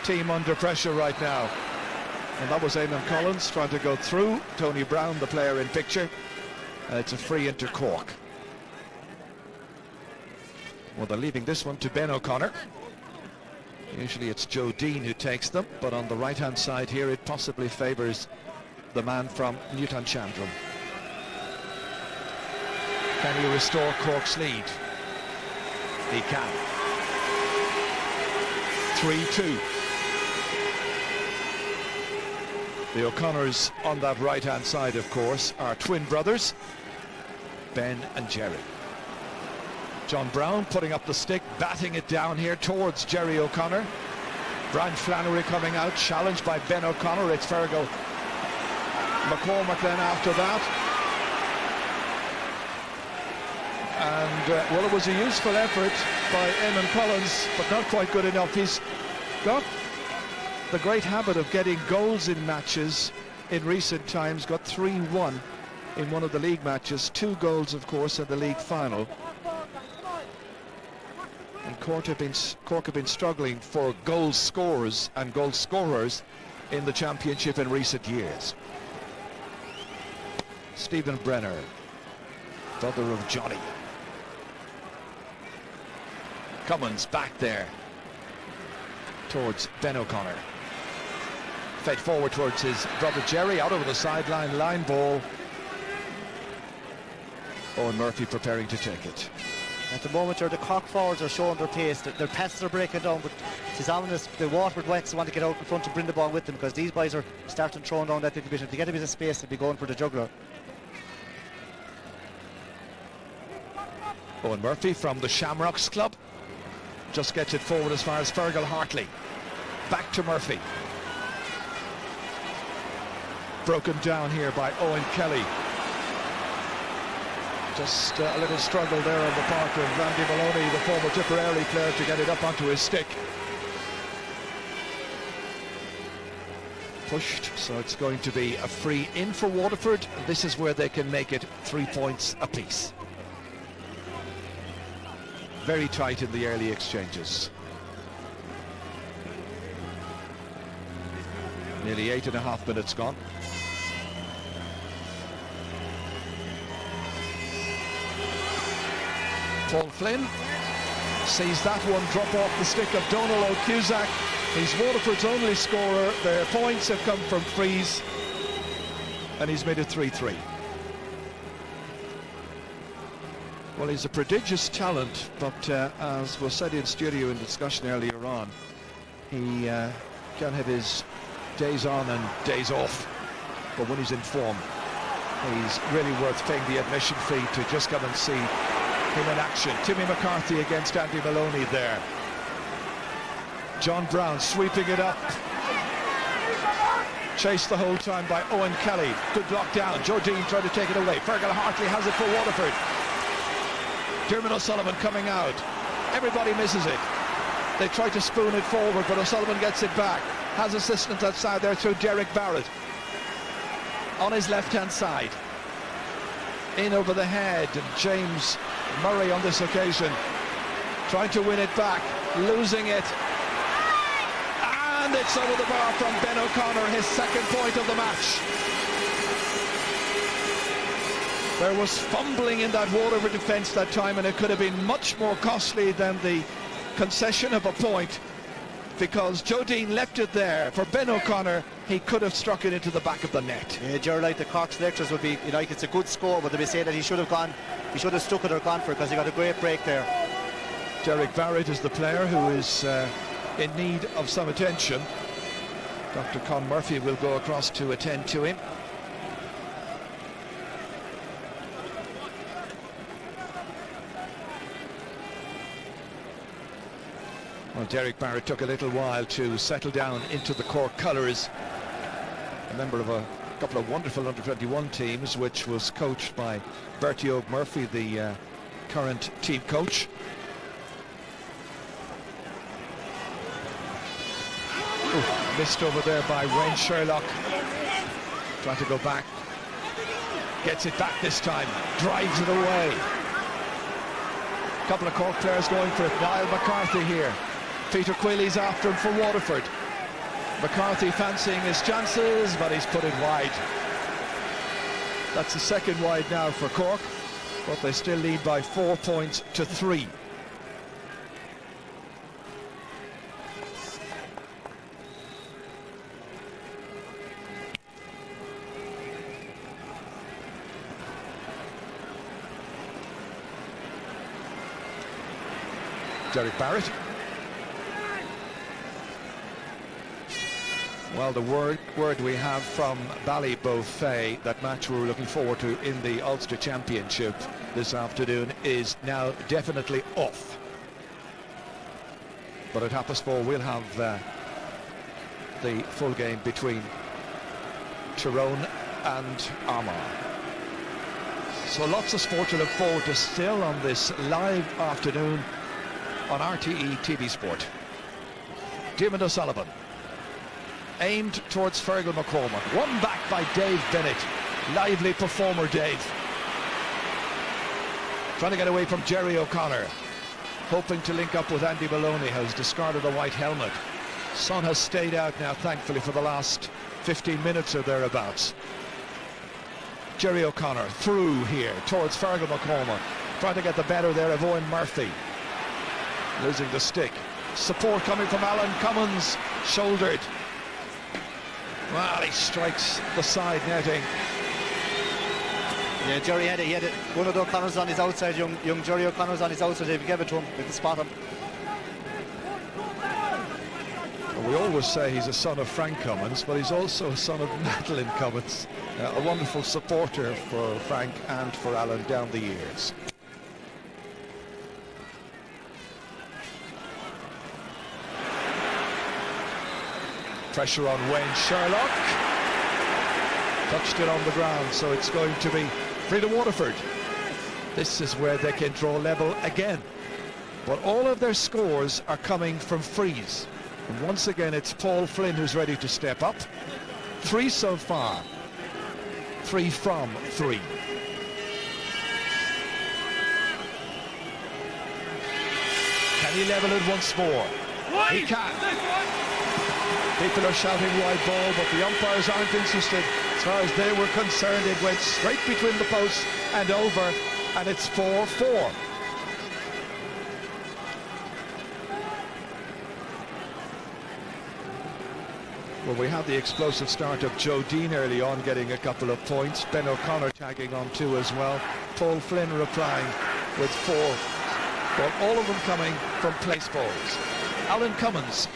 team under pressure right now. And that was Eamon Collins trying to go through. Tony Brown, the player in picture. It's a free into Cork. Well, they're leaving this one to Ben O'Connor. Usually it's Joe Dean who takes them, but on the right-hand side here it possibly favours the man from Newton Chandram. Can he restore Cork's lead? He can. 3-2. The O'Connors on that right-hand side, of course, are twin brothers, Ben and Jerry. John Brown putting up the stick, batting it down here towards Jerry O'Connor. Brian Flannery coming out, challenged by Ben O'Connor. It's Fergal McCormack then after that. And, well, it was a useful effort by Eamon Collins, but not quite good enough. He's got the great habit of getting goals in matches in recent times. Got 3-1 in one of the league matches. 2 goals, of course, in the league final. And Cork have been struggling for goal scorers and goal scorers in the championship in recent years. Stephen Brenner, brother of Johnny. Cummins back there towards Ben O'Connor. Fed forward towards his brother Jerry, out over the sideline, line ball. Owen Murphy preparing to take it. At the moment, the Cork forwards are showing their pace. Their passes are breaking down, but it's ominous. The Waterford Wets want to get out in front and bring the ball with them, because these boys are starting throwing down that little bit. If they get a bit of space, they'll be going for the juggler. Owen Murphy from the Shamrocks Club just gets it forward as far as Fergal Hartley. Back to Murphy. Broken down here by Owen Kelly. Just a little struggle there on the part of Randy Maloney, the former Tipperary player, to get it up onto his stick. Pushed, so it's going to be a free in for Waterford. This is where they can make it 3 points apiece. Very tight in the early exchanges. Nearly 8.5 minutes gone. Paul Flynn sees that one drop off the stick of Donal O'Cusack. He's Waterford's only scorer. Their points have come from frees, and he's made it 3-3. Well, he's a prodigious talent, but as was said in studio in discussion earlier on, he can have his days on and days off, but when he's in form, he's really worth paying the admission fee to just come and see him in action. Timmy McCarthy against Andy Maloney there. John Brown sweeping it up. Chased the whole time by Owen Kelly. Good block down. Joe Dean tried to take it away. Fergal Hartley has it for Waterford. Dermot O'Sullivan coming out. Everybody misses it. They try to spoon it forward, but O'Sullivan gets it back. Has assistance outside there through Derek Barrett. On his left-hand side. In over the head, and James Murray on this occasion, trying to win it back, losing it. And it's over the bar from Ben O'Connor, his second point of the match. There was fumbling in that Waterford defence that time, and it could have been much more costly than the concession of a point, because Joe Dean left it there. For Ben O'Connor, he could have struck it into the back of the net. Yeah, Gerald, like the Cork selectors would be, it's a good score, but they say that he should have stuck it or gone for it, because he got a great break there. Derek Barrett is the player who is in need of some attention. Dr. Con Murphy will go across to attend to him. Well, Derek Barrett took a little while to settle down into the Cork colours. A member of a couple of wonderful under-21 teams, which was coached by Bertie O'Murphy, the current team coach. Ooh, missed over there by Wayne Sherlock. Trying to go back. Gets it back this time. Drives it away. A couple of Cork players going for it. Niall McCarthy here. Peter Queeley's after him for Waterford. McCarthy fancying his chances, but he's put it wide. That's the second wide now for Cork, but they still lead by 4 points to 3. Derek Barrett. Well, the word we have from Ballybofey, that match we were looking forward to in the Ulster Championship this afternoon, is now definitely off. But at Happisford we'll have the full game between Tyrone and Armagh. So lots of sport to look forward to still on this live afternoon on RTE TV Sport. Diarmuid O'Sullivan. Aimed towards Fergal McCormack. Won back by Dave Bennett. Lively performer, Dave. Trying to get away from Jerry O'Connor. Hoping to link up with Andy Maloney, who's discarded a white helmet. Sun has stayed out now, thankfully, for the last 15 minutes or thereabouts. Jerry O'Connor through here towards Fergal McCormack. Trying to get the better there of Owen Murphy. Losing the stick. Support coming from Alan Cummins. Shouldered. Well, he strikes the side netting. Yeah, Jerry had it. One of the O'Connors on his outside, young Jerry O'Connor's on his outside. They gave it to him. They can spot him. Well, we always say he's a son of Frank Cummins, but he's also a son of Madeline Cummins. A wonderful supporter for Frank and for Alan down the years. Pressure on Wayne Sherlock. Touched it on the ground, so it's going to be free to Waterford. This is where they can draw level again. But all of their scores are coming from frees. And once again, it's Paul Flynn who's ready to step up. 3 so far. 3 from 3. Can he level it once more? He can. People are shouting wide ball, but the umpires aren't interested. As far as they were concerned, it went straight between the posts and over, and it's 4-4. Well, we had the explosive start of Joe Dean early on, getting a couple of points. Ben O'Connor tagging on 2 as well. Paul Flynn replying with 4. But all of them coming from place balls. Alan Cummins.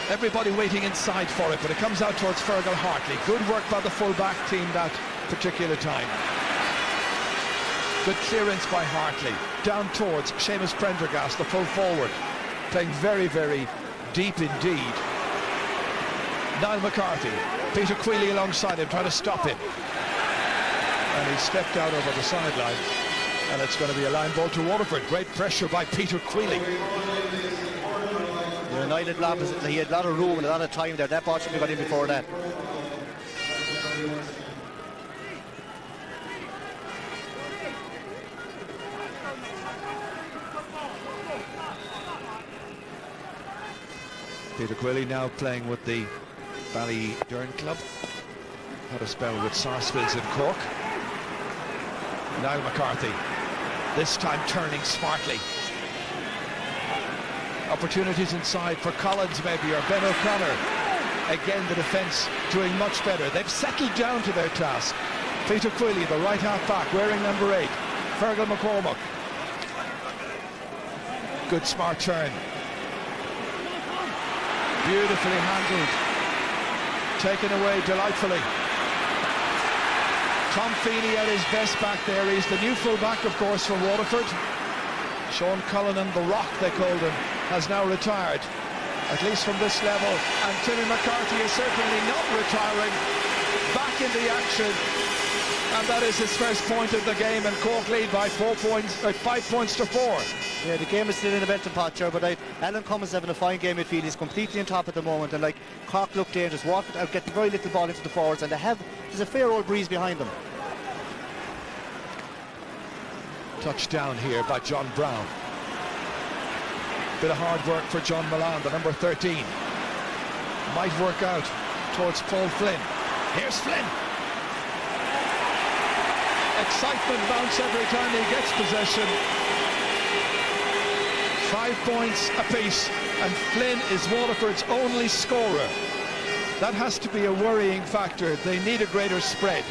Everybody waiting inside for it, but it comes out towards Fergal Hartley. Good work by the full-back team that particular time. Good clearance by Hartley. Down towards Seamus Prendergast, the full forward. Playing very, very deep indeed. Niall McCarthy. Peter Queeley alongside him, trying to stop him. And he stepped out over the sideline. And it's going to be a line ball to Waterford. Great pressure by Peter Queeley. United Lab, he had a lot of room and a lot of time there. That ball should have got in before that. Peter Quilly now playing with the Ballydurn club. Had a spell with Sarsfields in Cork. Niall McCarthy, this time turning smartly. Opportunities inside for Collins maybe, or Ben O'Connor. Again, the defence doing much better. They've settled down to their task. Peter Quilly, the right half back, wearing number 8. Fergal McCormack. Good smart turn. Beautifully handled. Taken away delightfully. Tom Feeney at his best back there. He's the new full-back, of course, for Waterford. Sean Cullinan, the Rock they called him, has now retired, at least from this level. And Timmy McCarthy is certainly not retiring. Back in the action. And that is his first point of the game, and Cork lead by 5 points to 4. Yeah, the game is still in the belting pot, sure, but Alan Cummins having a fine game midfield. He's completely on top at the moment, and like Cork look dangerous. Waterford are getting very little ball into the forwards, and there's a fair old breeze behind them. Touchdown here by John Brown. Bit of hard work for John Milan, the number 13. Might work out towards Paul Flynn. Here's Flynn. Excitement mounts every time he gets possession. 5 points apiece, and Flynn is Waterford's only scorer. That has to be a worrying factor. They need a greater spread.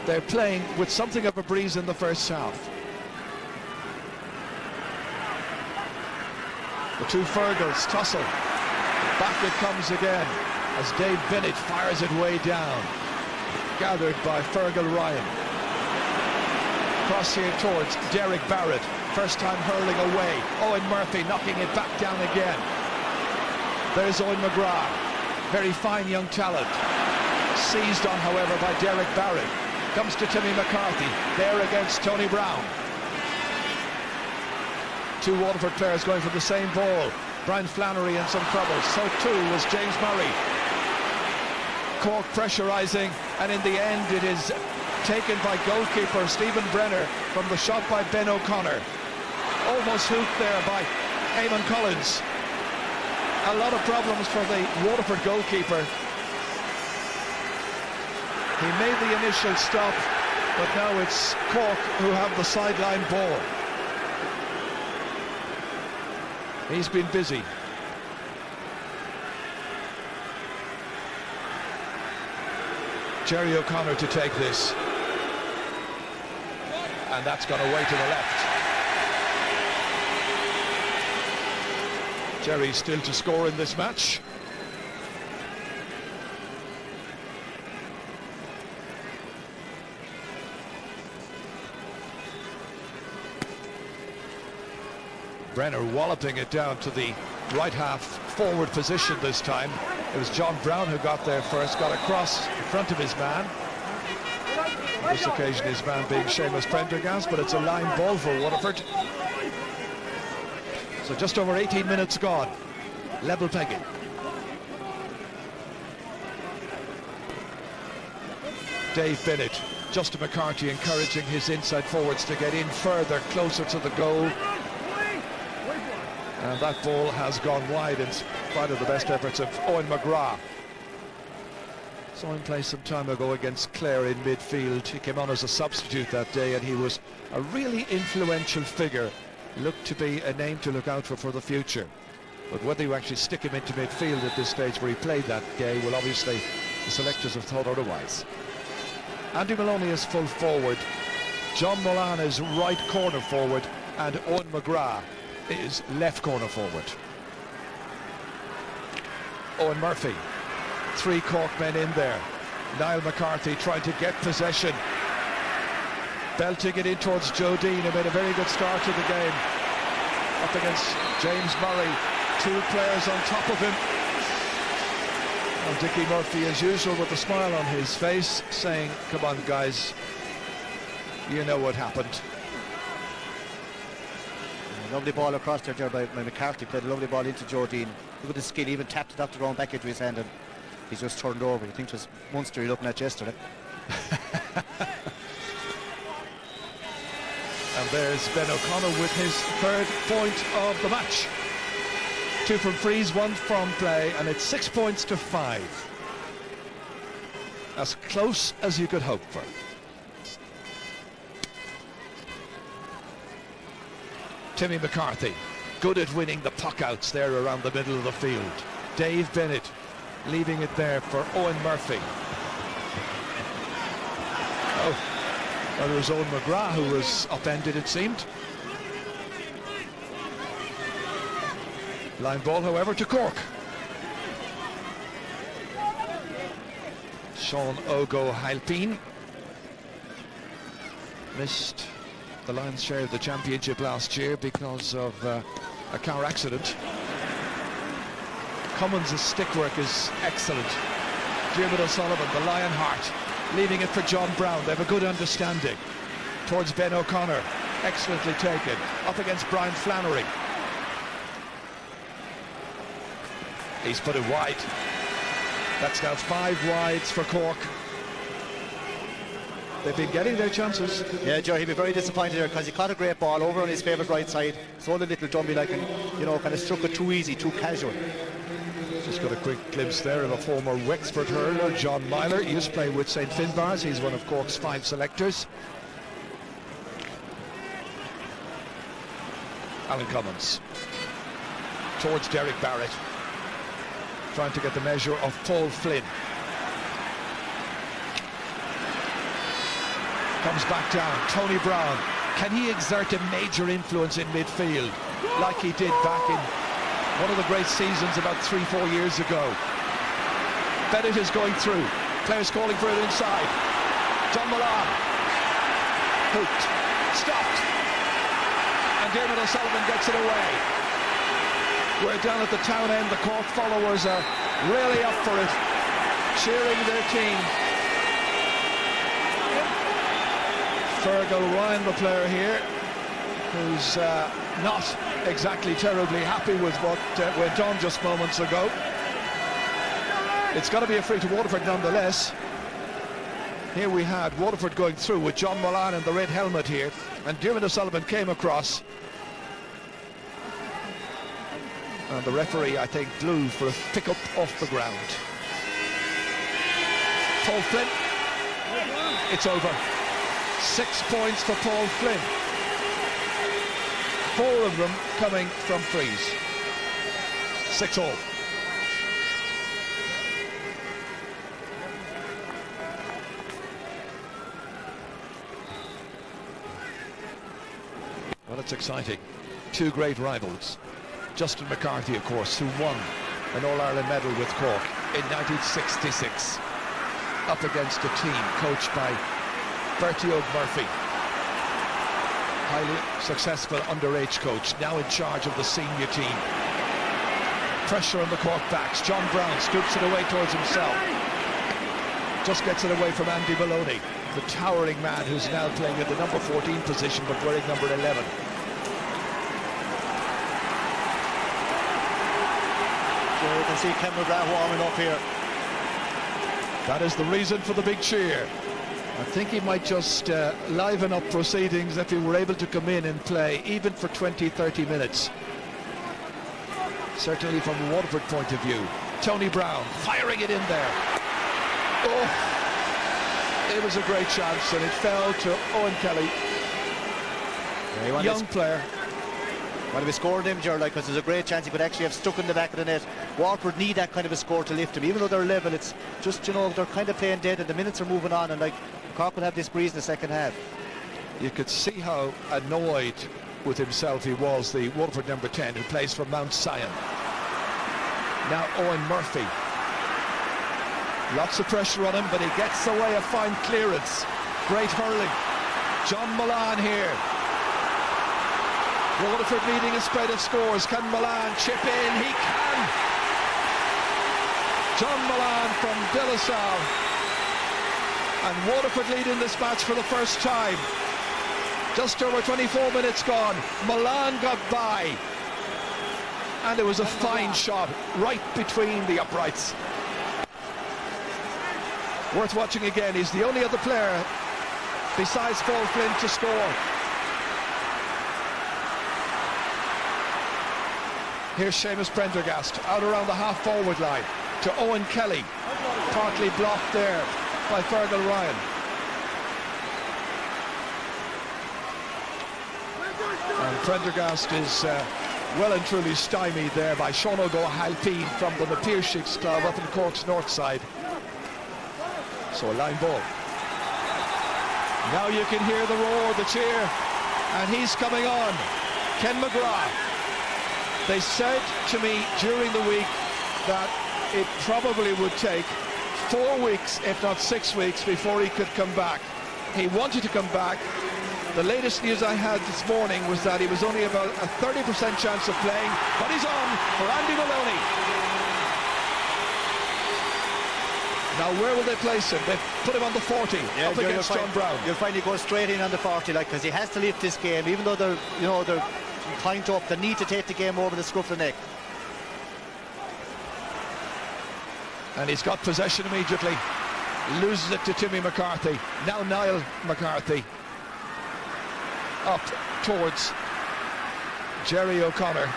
They're playing with something of a breeze in the first half. The two Fergals tussle. Back it comes again as Dave Bennett fires it way down. Gathered by Fergal Ryan. Cross here towards Derek Barrett. First time hurling away. Owen Murphy knocking it back down again. There's Owen McGrath. Very fine young talent. Seized on, however, by Derek Barrett. Comes to Timmy McCarthy. There against Tony Brown. Two Waterford players going for the same ball. Brian Flannery in some trouble. So too was James Murray. Cork pressurising, and in the end it is taken by goalkeeper Stephen Brenner from the shot by Ben O'Connor. Almost hooped there by Eamon Collins. A lot of problems for the Waterford goalkeeper. He made the initial stop, but now it's Cork who have the sideline ball. He's been busy. Jerry O'Connor to take this. And that's gone away to the left. Jerry still to score in this match. Brenner walloping it down to the right half forward position this time. It was John Brown who got there first, got across in front of his man. On this occasion his man being Seamus Prendergast, but it's a line ball for Waterford. So just over 18 minutes gone. Level pegging. Dave Bennett, Justin McCarthy encouraging his inside forwards to get in further, closer to the goal. And that ball has gone wide in spite of the best efforts of Owen McGrath. Saw him play some time ago against Clare in midfield. He came on as a substitute that day, and he was a really influential figure. Looked to be a name to look out for the future. But whether you actually stick him into midfield at this stage where he played that day, well, obviously the selectors have thought otherwise. Andy Maloney is full forward. John Molan is right corner forward, and Owen McGrath is left corner forward. Owen Murphy, 3 Cork men in there. Niall McCarthy trying to get possession. Belting it in towards Joe Dean, who made a very good start to the game. Up against James Murray, 2 players on top of him. And Dickie Murphy, as usual, with a smile on his face, saying, come on guys, you know what happened. Lovely ball across there by McCarthy. Played a lovely ball into Joe Dean. Look at the skill, he even tapped it off the ground back into his hand, and he's just turned over. You think it was Munster you're looking at yesterday. And there's Ben O'Connor with his 3rd point of the match. 2 from frees, 1 from play, and it's 6 points to 5. As close as you could hope for. Timmy McCarthy, good at winning the puck-outs there around the middle of the field. Dave Bennett leaving it there for Owen Murphy. Oh, well, there was Owen McGrath who was upended, it seemed. Line ball, however, to Cork. Sean Ogo Halpine missed the lion's share of the championship last year because of a car accident. Cummins' stick work is excellent. Diarmuid O'Sullivan, the Lionheart, leaving it for John Brown. They have a good understanding. Towards Ben O'Connor, excellently taken. Up against Brian Flannery. He's put it wide. That's now 5 wides for Cork. They've been getting their chances. Yeah, Joe, he'd be very disappointed there because he caught a great ball over on his favourite right side, sold a little dummy like, and kind of struck it too easy, too casual. Just got a quick glimpse there of a former Wexford hurler, John Myler. He used to play with St Finbarrs. He's one of Cork's 5 selectors. Alan Cummins towards Derek Barrett, trying to get the measure of Paul Flynn. Comes back down. Tony Brown, can he exert a major influence in midfield like he did back in one of the great seasons about 3-4 years ago? Bennett is going through. Players calling for it inside. John Milan. Hooked. Stopped. And Diarmuid O'Sullivan gets it away. We're down at the town end. The Cork followers are really up for it, cheering their team. Fergal Ryan, the player here, who's not exactly terribly happy with what went on just moments ago. It's got to be a free to Waterford nonetheless. Here we had Waterford going through with John Milan in the red helmet here, and Diarmuid O'Sullivan came across. And the referee, I think, blew for a pick-up off the ground. Paul Flynn. It's over. 6 points for Paul Flynn. 4 of them coming from frees. 6-all. Well, it's exciting. 2 great rivals. Justin McCarthy, of course, who won an All-Ireland medal with Cork in 1966, up against a team coached by Bertie O'Murphy, highly successful underage coach, now in charge of the senior team. Pressure on the Cork backs. John Brown scoops it away towards himself. Just gets it away from Andy Maloney, the towering man who's now playing in the number 14 position but wearing number 11. You can see Ken McGrath warming up here. That is the reason for the big cheer. I think he might just liven up proceedings if he were able to come in and play, even for 20-30 minutes. Certainly from a Waterford point of view. Tony Brown firing it in there. Oh, it was a great chance, and it fell to Owen Kelly. Yeah, young player. Well, if he scored him, Ger, because there's a great chance he could actually have stuck in the back of the net. Waterford need that kind of a score to lift him. Even though they're level, it's just, they're kind of playing dead and the minutes are moving on, and Cork will have this breeze in the second half. You could see how annoyed with himself he was, the Waterford number 10 who plays for Mount Sion. Now Owen Murphy. Lots of pressure on him, but he gets away a fine clearance. Great hurling. John Milan here. Waterford leading a spread of scores. Can Milan chip in? He can. John Milan from Dillasal. And Waterford leading this match for the first time. Just over 24 minutes gone. Milan got by. And it was a fine shot right between the uprights. Worth watching again. He's the only other player besides Paul Flynn to score. Here's Seamus Prendergast out around the half-forward line to Owen Kelly. Partly blocked there by Fergal Ryan. And Prendergast is well and truly stymied there by Sean O'Halpine from the Napiershicks club up in Cork's north side. So a line ball. Now you can hear the roar, the cheer, and he's coming on. Ken McGrath. They said to me during the week that it probably would take 4 weeks, if not 6 weeks, before he could come back. He wanted to come back. The latest news I had this morning was that he was only about a 30% chance of playing, but he's on for Andy Maloney. Now where will they place him? They've put him on the 40 up against John Brown. You'll find he goes straight in on the 40, like, because he has to lift this game, even though they're, you know, they're pint up. They need to take the game over the scruff of the neck. And he's got possession immediately. Loses it to Timmy McCarthy. Now Niall McCarthy up towards Jerry O'Connor.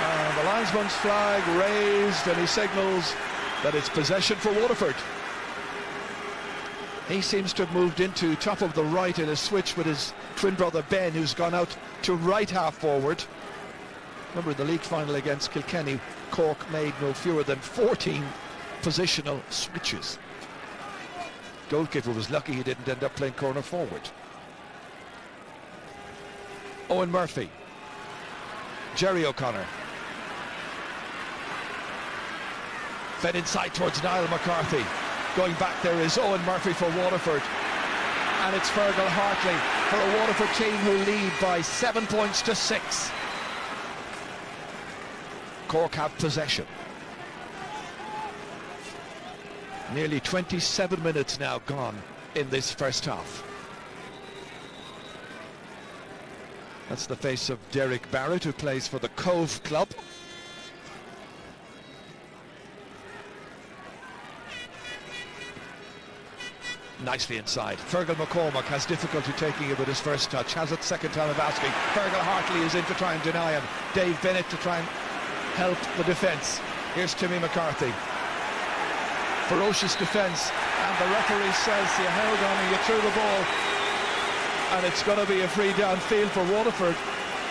And the linesman's flag raised, and he signals that it's possession for Waterford. He seems to have moved into top of the right in a switch with his twin brother Ben, who's gone out to right half forward. Remember, in the league final against Kilkenny, Cork made no fewer than 14 positional switches. Goalkeeper was lucky he didn't end up playing corner forward. Owen Murphy. Jerry O'Connor. Fed inside towards Niall McCarthy. Going back there is Owen Murphy for Waterford. And it's Fergal Hartley for a Waterford team who lead by 7 points to 6. Cork have possession. Nearly 27 minutes now gone in this first half. That's the face of Derek Barrett, who plays for the Cove Club. Nicely inside. Fergal McCormack has difficulty taking it with his first touch. Has it second time of asking. Fergal Hartley is in to try and deny him. Dave Bennett to try and help the defence. Here's Timmy McCarthy. Ferocious defence, and the referee says you held on and you threw the ball, and it's going to be a free downfield for Waterford.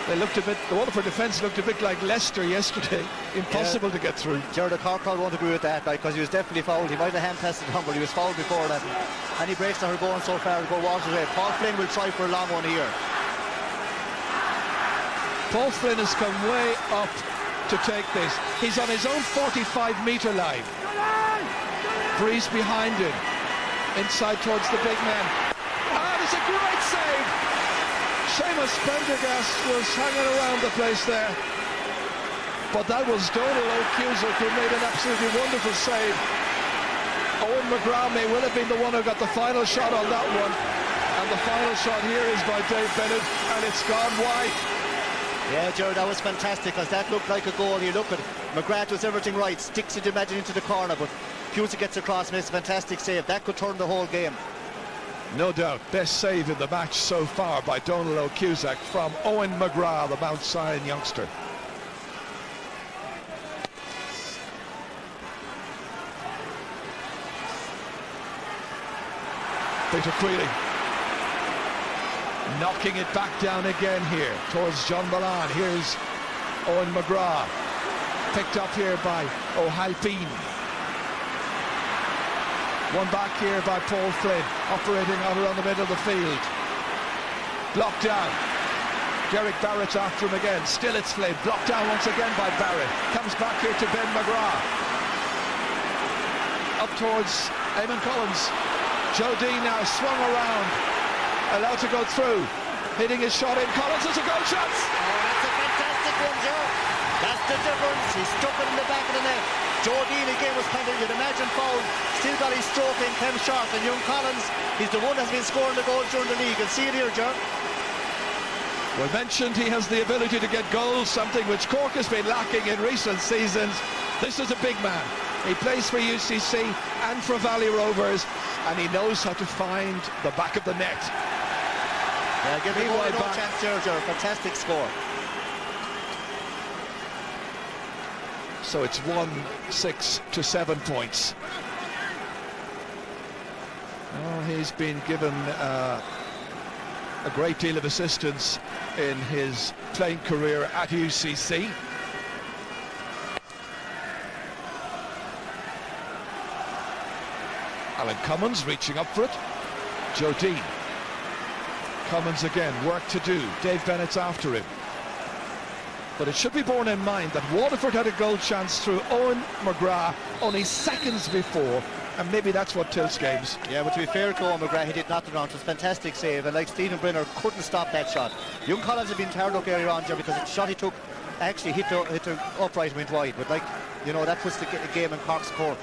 They looked a bit, the Waterford defence looked a bit like Leicester yesterday. Impossible to get through. Jared Cork won't agree with that, because he was definitely fouled. He might have hand passed it on, but he was fouled before that. Any breaks that are going so far to go Walter's way. Paul Flynn will try for a long one here. Paul Flynn has come way up to take this. He's on his own 45-metre line. Breeze behind him, inside towards the big man. And it's a great save. Seamus Prendergast was hanging around the place there, but that was Donal O'Cusack who made an absolutely wonderful save. Owen McGrath may well have been the one who got the final shot on that one, and the final shot here is by Dave Bennett, and it's gone wide. Yeah, Jared, that was fantastic, because that looked like a goal. You look at it, McGrath was everything right, sticks it, imagine, into the corner, but Cusack gets across and it's a fantastic save. That could turn the whole game. No doubt, best save in the match so far by Donal O'Cusack from Owen McGrath, the Mount Sion youngster. Peter Creeley knocking it back down again here towards John Milan. Here's Owen McGrath, picked up here by O'Halpine. One back here by Paul Flynn, operating out around the middle of the field. Blocked down. Derek Barrett's after him again. Still it's Flynn. Blocked down once again by Barrett. Comes back here to Ben McGrath. Up towards Eamon Collins. Joe Dean now swung around. Allowed to go through. Hitting his shot in. Collins has a goal chance. Oh, that's a fantastic one, Joe. That's the difference. He stuck it in the back of the net. Joe Dean again was kind of, you'd imagine, fouled. Still got his stroke in, came short. And young Collins, he's the one that's been scoring the goals during the league. And see it here, Joe. We mentioned he has the ability to get goals, something which Cork has been lacking in recent seasons. This is a big man. He plays for UCC and for Valley Rovers, and he knows how to find the back of the net. Yeah, give the goal no chance, Joe. Fantastic score. So it's 1-6 to 7 points. Oh, he's been given a great deal of assistance in his playing career at UCC. Alan Cummins reaching up for it. Joe Dean. Cummins again, work to do. Dave Bennett's after him. But it should be borne in mind that Waterford had a goal chance through Owen McGrath only seconds before, and maybe that's what tilts games. Yeah, but to be fair to Owen McGrath, he did knock it around. It was a fantastic save, and like Stephen Brenner couldn't stop that shot. Young Collins had been tired up earlier on, Joe, because the shot he took actually hit the upright and went wide. But like, you know, that puts the game in Cork's court.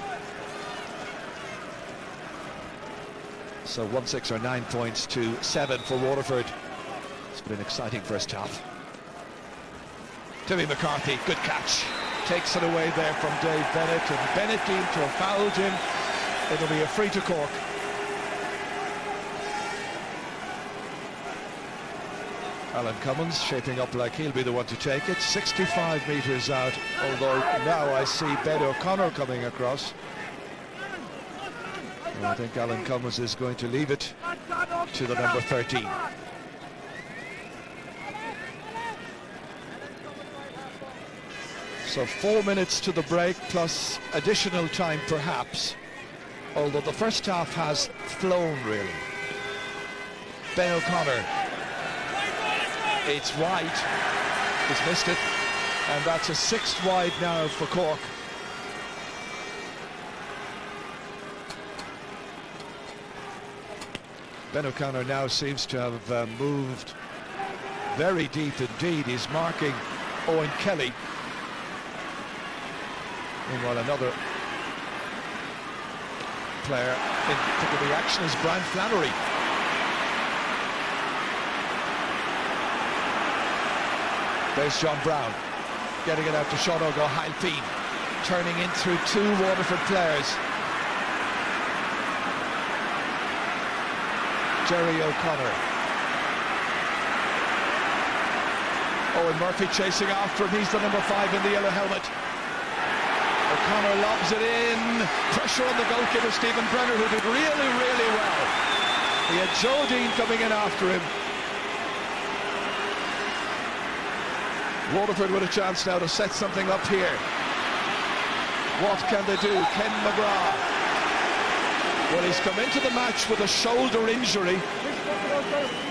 So 1-6 or 9 points to 7 for Waterford. It's been an exciting first half. Timmy McCarthy, good catch. Takes it away there from Dave Bennett, and Bennett deemed to have fouled him. It'll be a free to Cork. Alan Cummins shaping up like he'll be the one to take it. 65 metres out, although now I see Ben O'Connor coming across. And I think Alan Cummins is going to leave it to the number 13. So 4 minutes to the break plus additional time perhaps, although the first half has flown really. Ben O'Connor, it's wide, he's missed it, and that's a 6th wide now for Cork. Ben O'Connor now seems to have moved very deep indeed. He's marking Owen Kelly. Meanwhile, another player in thick of the action is Brian Flannery. There's John Brown, getting it out to Sean O'Gahilfine, turning in through 2 Waterford players. Jerry O'Connor. Owen Murphy chasing after him, he's the number 5 in the yellow helmet. O'Connor lobs it in, pressure on the goalkeeper Stephen Brenner, who did really, really well. He had Joe Dean coming in after him. Waterford with a chance now to set something up here. What can they do? Ken McGrath. Well, he's come into the match with a shoulder injury,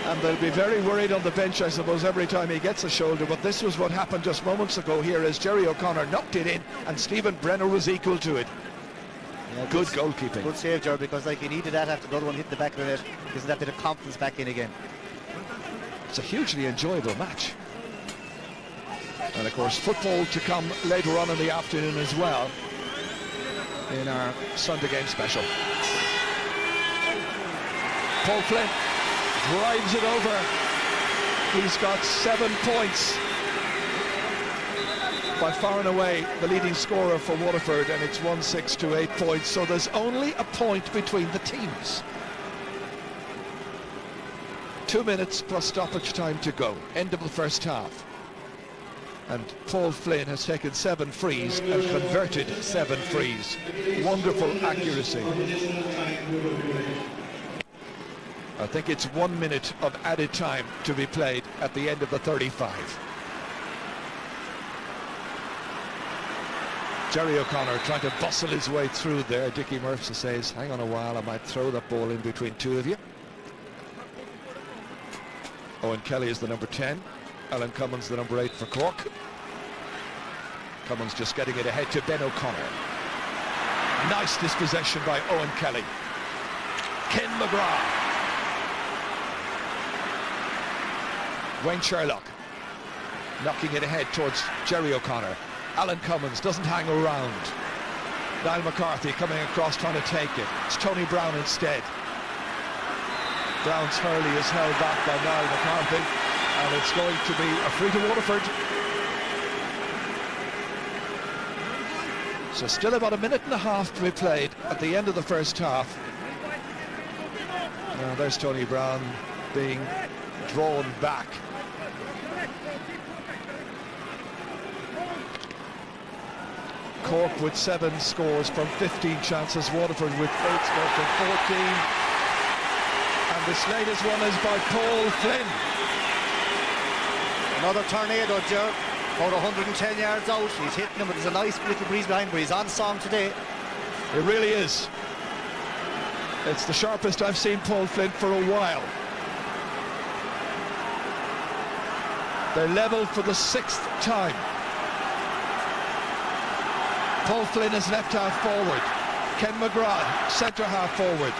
and they'll be very worried on the bench, I suppose, every time he gets a shoulder. But this was what happened just moments ago here as Jerry O'Connor knocked it in and Stephen Brenner was equal to it. Yeah, good goalkeeping. Good save, Jerry, because like he needed that after the other one hit the back of the net. Gives that bit of confidence back in again. It's a hugely enjoyable match. And of course football to come later on in the afternoon as well in our Sunday game special. Paul Flynn drives it over. He's got 7 points. By far and away the leading scorer for Waterford, and it's 1-6 to 8 points. So there's only a point between the teams. 2 minutes plus stoppage time to go. End of the first half. And Paul Flynn has taken 7 frees and converted 7 frees. Wonderful accuracy. I think it's 1 minute of added time to be played at the end of the 35. Jerry O'Connor trying to bustle his way through there. Dickie Murphy says, hang on a while, I might throw that ball in between 2 of you. Owen Kelly is the number 10. Alan Cummins the number 8 for Cork. Cummins just getting it ahead to Ben O'Connor. Nice dispossession by Owen Kelly. Ken McGrath. Wayne Sherlock knocking it ahead towards Jerry O'Connor. Alan Cummins doesn't hang around. Niall McCarthy coming across trying to take it. It's Tony Brown instead. Brown's hurley is held back by Niall McCarthy, and it's going to be a free to Waterford. So still about 1.5 minutes to be played at the end of the first half. Now there's Tony Brown being drawn back. Cork with 7 scores from 15 chances, Waterford with 8 scores from 14. And this latest one is by Paul Flynn. Another tornado, Ger. About 110 yards out. He's hitting him, but there's a nice little breeze behind him, but he's on song today. It really is. It's the sharpest I've seen Paul Flynn for a while. They're level for the 6th time. Paul Flynn is left half forward. Ken McGrath, centre half forward.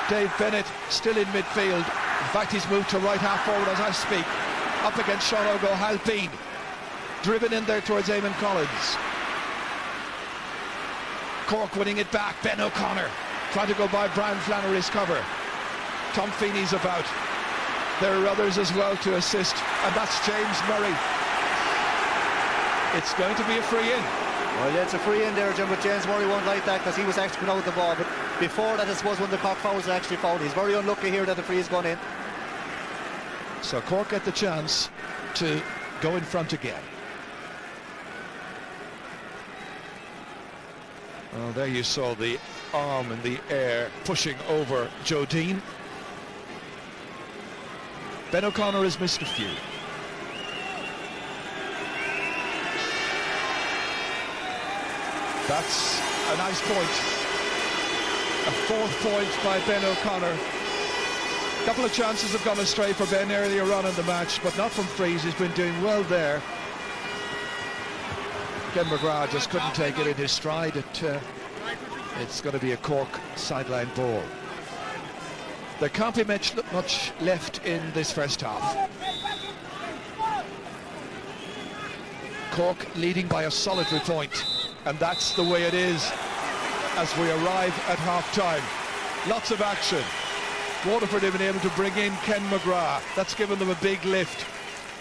Dave Bennett still in midfield. In fact, he's moved to right half forward as I speak. Up against Sean O'Halpine. Driven in there towards Eamon Collins. Cork winning it back. Ben O'Connor trying to go by Brian Flannery's cover. Tom Feeney's about. There are others as well to assist, and that's James Murray. It's going to be a free in. Well, yeah, it's a free in there, Jim, but James Murray won't like that because he was actually going out the ball. But before that, I suppose when the Cork fouls are actually fouled, he's very unlucky here that the free is gone in. So Cork get the chance to go in front again. Oh, there you saw the arm in the air pushing over Joe Dean. Ben O'Connor has missed a few. That's a nice point. A 4th point by Ben O'Connor. A couple of chances have gone astray for Ben earlier on in the match, but not from frees. He's been doing well there. Ken McGrath just couldn't take it in his stride. It's going to be a Cork sideline ball. There can't be much left in this first half. Cork leading by a solitary point, and that's the way it is as we arrive at half-time. Lots of action. Waterford have been able to bring in Ken McGrath. That's given them a big lift.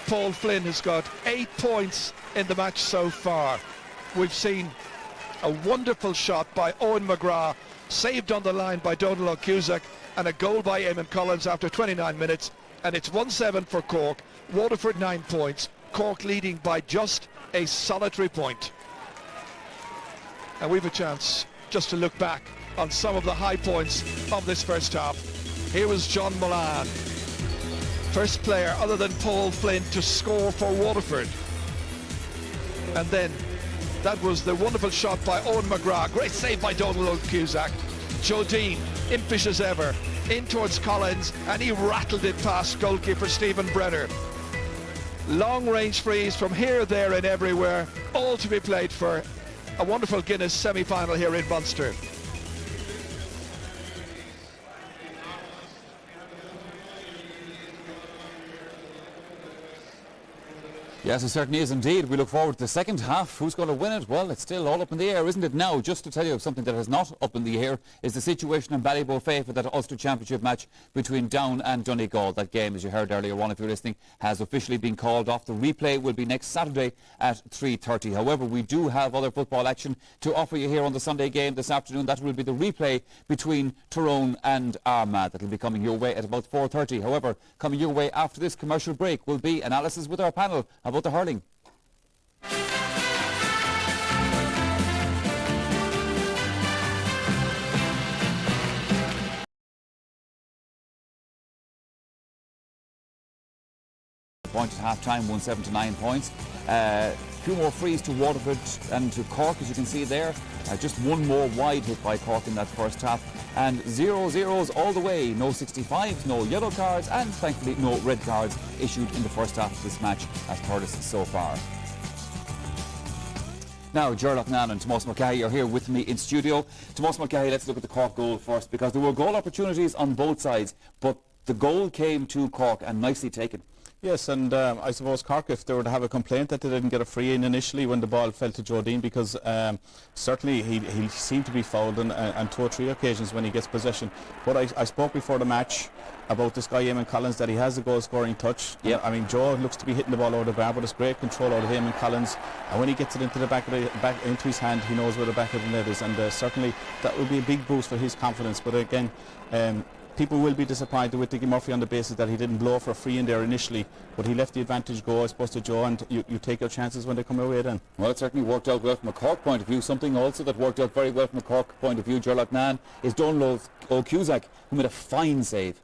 Paul Flynn has got 8 points in the match so far. We've seen a wonderful shot by Owen McGrath, saved on the line by Donald O'Cusack, and a goal by Eamon Collins after 29 minutes. And it's 1-7 for Cork. Waterford 9 points. Cork leading by just a solitary point. And we've a chance just to look back on some of the high points of this first half. Here was John Mullane, first player other than Paul Flynn to score for Waterford. And then that was the wonderful shot by Owen McGrath. Great save by Donald O'Cusack. Joe Dean, impish as ever, in towards Collins, and he rattled it past goalkeeper Stephen Brenner. Long range frees from here, there and everywhere, all to be played for a wonderful Guinness semi-final here in Munster. Yes, it certainly is indeed. We look forward to the second half. Who's going to win it? Well, it's still all up in the air, isn't it? Now, just to tell you something that is not up in the air is the situation in Ballybofey for that Ulster Championship match between Down and Donegal. That game, as you heard earlier on, if you're listening, has officially been called off. The replay will be next Saturday at 3:30. However, we do have other football action to offer you here on the Sunday game this afternoon. That will be the replay between Tyrone and Armagh. That will be coming your way at about 4:30. However, coming your way after this commercial break will be analysis with our panel about the hurling. Point at half-time, 1-7 to 9 points. A few more frees to Waterford and to Cork, as you can see there. Just one more wide hit by Cork in that first half. And 0-0s all the way. No 65s, no yellow cards, and thankfully no red cards issued in the first half of this match at Thurles so far. Now, Ger Loughnane and Tomás Mulcahy are here with me in studio. Tomás Mulcahy, let's look at the Cork goal first, because there were goal opportunities on both sides, but the goal came to Cork and nicely taken. Yes, and I suppose Cork, if they were to have a complaint that they didn't get a free in initially when the ball fell to Joe Dean, because certainly he seemed to be fouled on 2 or 3 occasions when he gets possession. But I spoke before the match about this guy Eamon Collins, that he has a goal-scoring touch. Yep. I mean, Joe looks to be hitting the ball over the bar, but it's great control out of Eamon Collins. And when he gets it into the back into his hand, he knows where the back of the net is, and certainly that will be a big boost for his confidence. But again, people will be disappointed with Dickie Murphy on the basis that he didn't blow for a free in there initially, but he left the advantage go, I suppose, to Joe, and you take your chances when they come your way then. Well, it certainly worked out well from a Cork point of view. Something also that worked out very well from a Cork point of view, Gerlach Nan, is Donald O'Cusack, who made a fine save.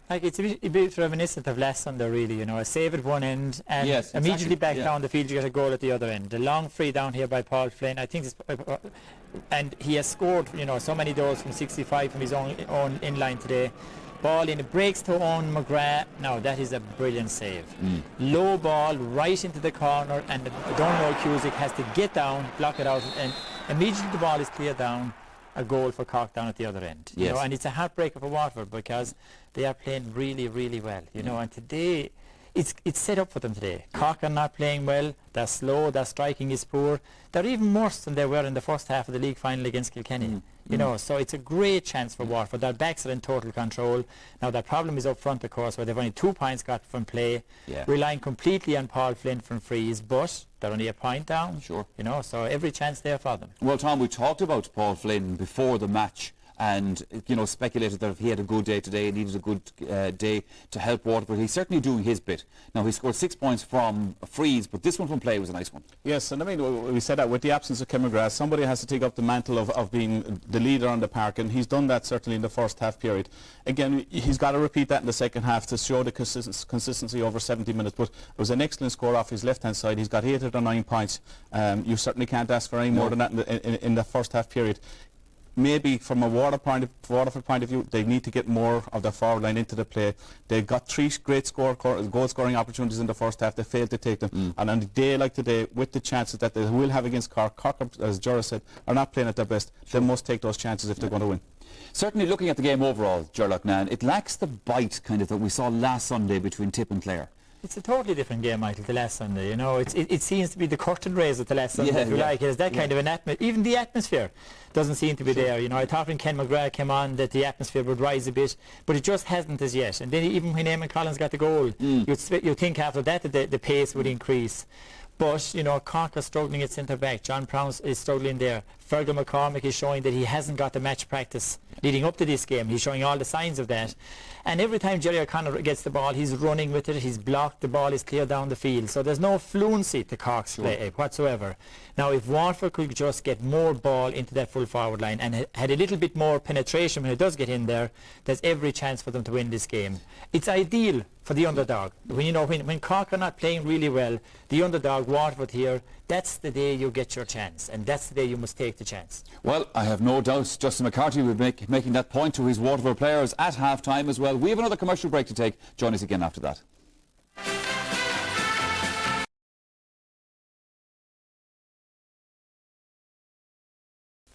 Like, it's a bit reminiscent of last Sunday, really, you know, a save at one end and immediately back down the field you get a goal at the other end. The long free down here by Paul Flynn, I think, and he has scored, you know, so many goals from 65 from his own in-line today. Ball in, it breaks to Owen McGrath. Now, that is a brilliant save. Low ball right into the corner, and Donald Cusack has to get down, block it out, and immediately the ball is cleared down. A goal for Cork down at the other end. You know, and it's a heartbreaker for Waterford because they are playing really, really well. You know, and today it's set up for them today. Cork are not playing well. They're slow. Their striking is poor. They're even worse than they were in the first half of the league final against Kilkenny. You know, so it's a great chance for Waterford. Their backs are in total control. Now, their problem is up front, of course, where they've only 2 points got from play, relying completely on Paul Flynn from frees, but they're only a point down. You know, so every chance there for them. Well, Tom, we talked about Paul Flynn before the match and, you know, speculated that if he had a good day today, he needed a good day to help Waterford. He's certainly doing his bit. Now, he scored 6 points from frees, but this one from play was a nice one. Yes, and I mean, we said that with the absence of Kim McGrath, somebody has to take up the mantle of being the leader on the park, and he's done that certainly in the first half period. Again, he's got to repeat that in the second half to show the consistency over 70 minutes, but it was an excellent score off his left-hand side. He's got 8 out of 9 points. You certainly can't ask for any more than that in the first half period. Maybe from a Waterford point of view, they need to get more of the forward line into the play. They got 3 great goal-scoring opportunities in the first half. They failed to take them. And on a day like today, with the chances that they will have against Cork, as Jura said, are not playing at their best. They must take those chances if they're going to win. Certainly, looking at the game overall, Gerlach Nan, it lacks the bite kind of that we saw last Sunday between Tip and Clare. It's a totally different game, Michael, to last Sunday. You know, it seems to be the curtain raiser to last Sunday, if you like. It has that kind of an atmosphere. Even the atmosphere doesn't seem to be there. You know, I thought when Ken McGrath came on that the atmosphere would rise a bit, but it just hasn't as yet. And then even when Eamon Collins got the goal, you'd think after that the pace would increase. But, you know, Cork is struggling at centre-back. John Prowse is struggling there. Fergal McCormick is showing that he hasn't got the match practice leading up to this game. He's showing all the signs of that. And every time Jerry O'Connor gets the ball, he's running with it, he's blocked, the ball is clear down the field. So there's no fluency to Cork's play whatsoever. Now, if Waterford could just get more ball into that full forward line and had a little bit more penetration when it does get in there, there's every chance for them to win this game. It's ideal for the underdog. When Cork are not playing really well, the underdog, Waterford here, that's the day you get your chance, and that's the day you must take the chance. Well, I have no doubt Justin McCarthy will be making that point to his Waterford players at half-time as well. We have another commercial break to take. Join us again after that.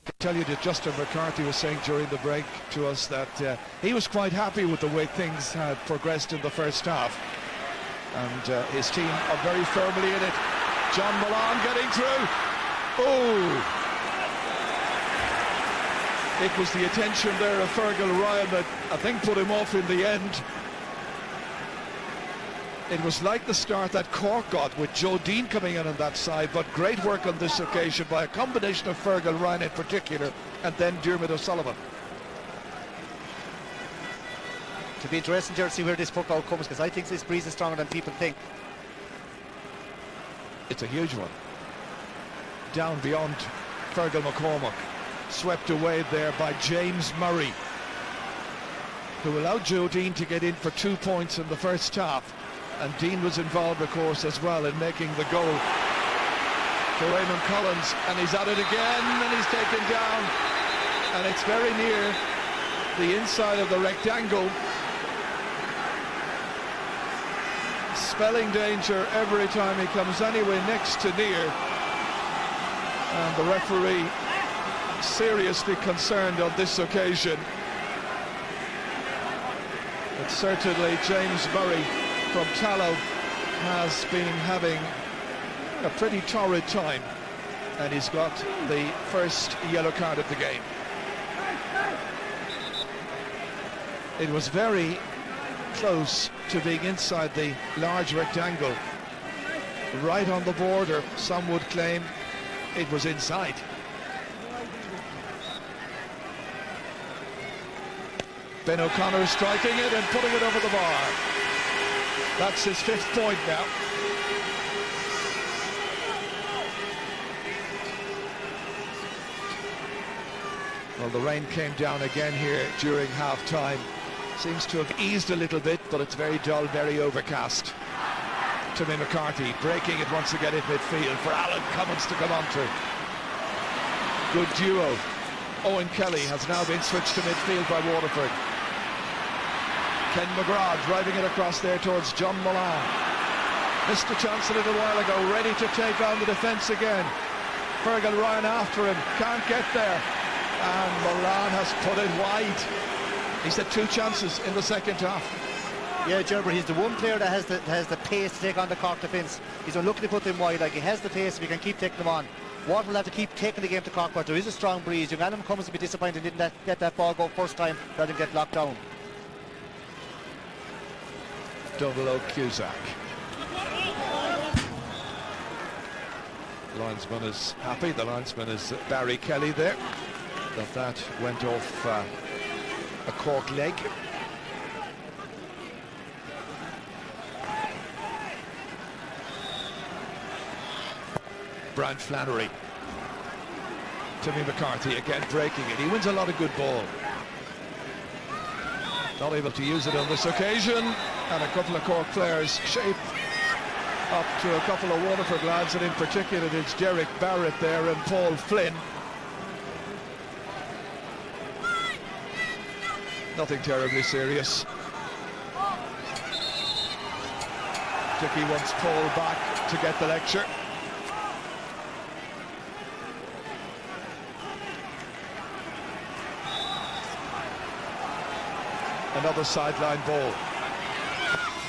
I tell you that Justin McCarthy was saying during the break to us that he was quite happy with the way things had progressed in the first half, and his team are very firmly in it. John Milan getting through. Oh! It was the attention there of Fergal Ryan that I think put him off in the end. It was like the start that Cork got with Joe Dean coming in on that side, but great work on this occasion by a combination of Fergal Ryan in particular and then Diarmuid O'Sullivan. To be interesting to see where this puck out comes, because I think this breeze is stronger than people think. It's a huge one. Down beyond Fergal McCormick. Swept away there by James Murray, who allowed Joe Dean to get in for 2 points in the first half. And Dean was involved, of course, as well in making the goal for Eamon Collins. And he's at it again, and he's taken down. And it's very near the inside of the rectangle. Spelling danger every time he comes anywhere next to near. And the referee seriously concerned on this occasion. But certainly James Murray from Tallow has been having a pretty torrid time, and he's got the first yellow card of the game. It was very close to being inside the large rectangle, right on the border. Some would claim it was inside. Ben O'Connor striking it and putting it over the bar. That's his 5th point now. Well, the rain came down again here during half-time. Seems to have eased a little bit, but it's very dull, very overcast. Timmy McCarthy breaking it once again in midfield for Alan Cummins to come onto. Good duo. Owen Kelly has now been switched to midfield by Waterford. Ken McGrath driving it across there towards John Mullane. Missed a chance a little while ago, ready to take on the defence again. Fergal Ryan after him, can't get there. And Mullane has put it wide. He's had 2 chances in the second half. Yeah, Gerber, he's the one player that has the pace to take on the Cork defence. He's unlucky to put them wide. Like, he has the pace if he can keep taking them on. Waterford will have to keep taking the game to Cork, but there is a strong breeze. Young Adam Cummins will be disappointed he didn't get that ball go first time rather than get locked down. Double O'Cusack. Linesman is happy. The linesman is Barry Kelly there. That went off a Cork leg. Brian Flannery. Timmy McCarthy again breaking it. He wins a lot of good ball. Not able to use it on this occasion. And a couple of Cork players shape up to a couple of Waterford lads, and in particular it's Derek Barrett there and Paul Flynn. Nothing terribly serious. Dickie wants Paul back to get the lecture. Another sideline ball.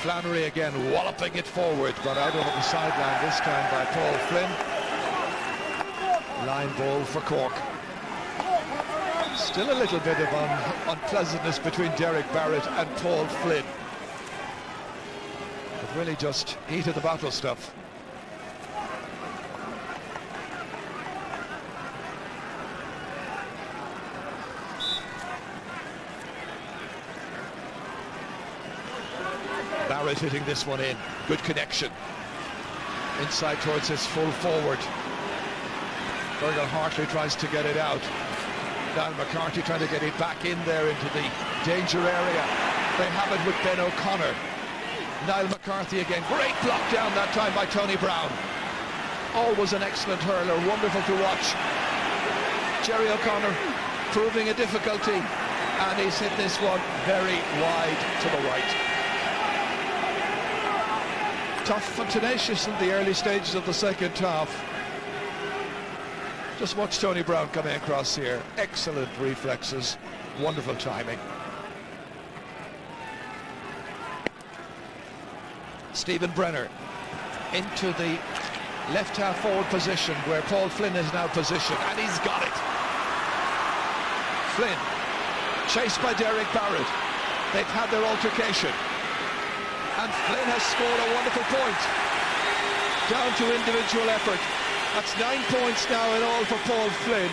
Flannery again walloping it forward, but out over the sideline this time by Paul Flynn. Line ball for Cork. Still a little bit of unpleasantness between Derek Barrett and Paul Flynn. But really just heat of the battle stuff. Barrett hitting this one in. Good connection. Inside towards his full forward. Fergal Hartley tries to get it out. Niall McCarthy trying to get it back in there into the danger area. They have it with Ben O'Connor. Niall McCarthy again. Great block down that time by Tony Brown. Always an excellent hurler. Wonderful to watch. Jerry O'Connor proving a difficulty. And he's hit this one very wide to the right. Tough and tenacious in the early stages of the second half. Just watch Tony Brown coming across here. Excellent reflexes, wonderful timing. Stephen Brenner into the left half forward position where Paul Flynn is now positioned, and he's got it. Flynn, chased by Derek Barrett. They've had their altercation. And Flynn has scored a wonderful point. Down to individual effort. That's 9 points now in all for Paul Flynn.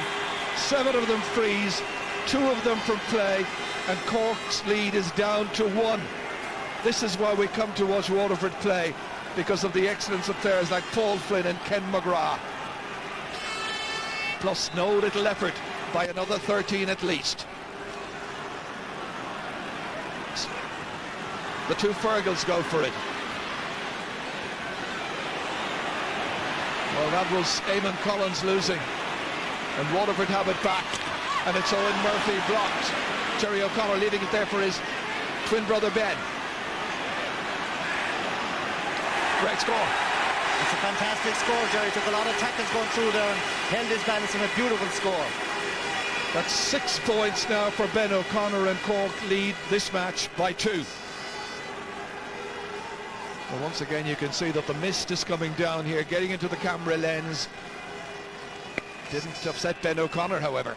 7 of them frees, 2 of them from play, and Cork's lead is down to 1. This is why we come to watch Waterford play, because of the excellence of players like Paul Flynn and Ken McGrath. Plus no little effort by another 13 at least. The 2 Fergals go for it. Well, that was Eamon Collins losing, and Waterford have it back, and it's Owen Murphy blocked. Jerry O'Connor leaving it there for his twin brother Ben. Great score. It's a fantastic score, Jerry. Took a lot of tackles going through there and held his balance in a beautiful score. That's 6 points now for Ben O'Connor, and Cork lead this match by 2. Well, once again you can see that the mist is coming down here, getting into the camera lens. Didn't upset Ben O'Connor, however.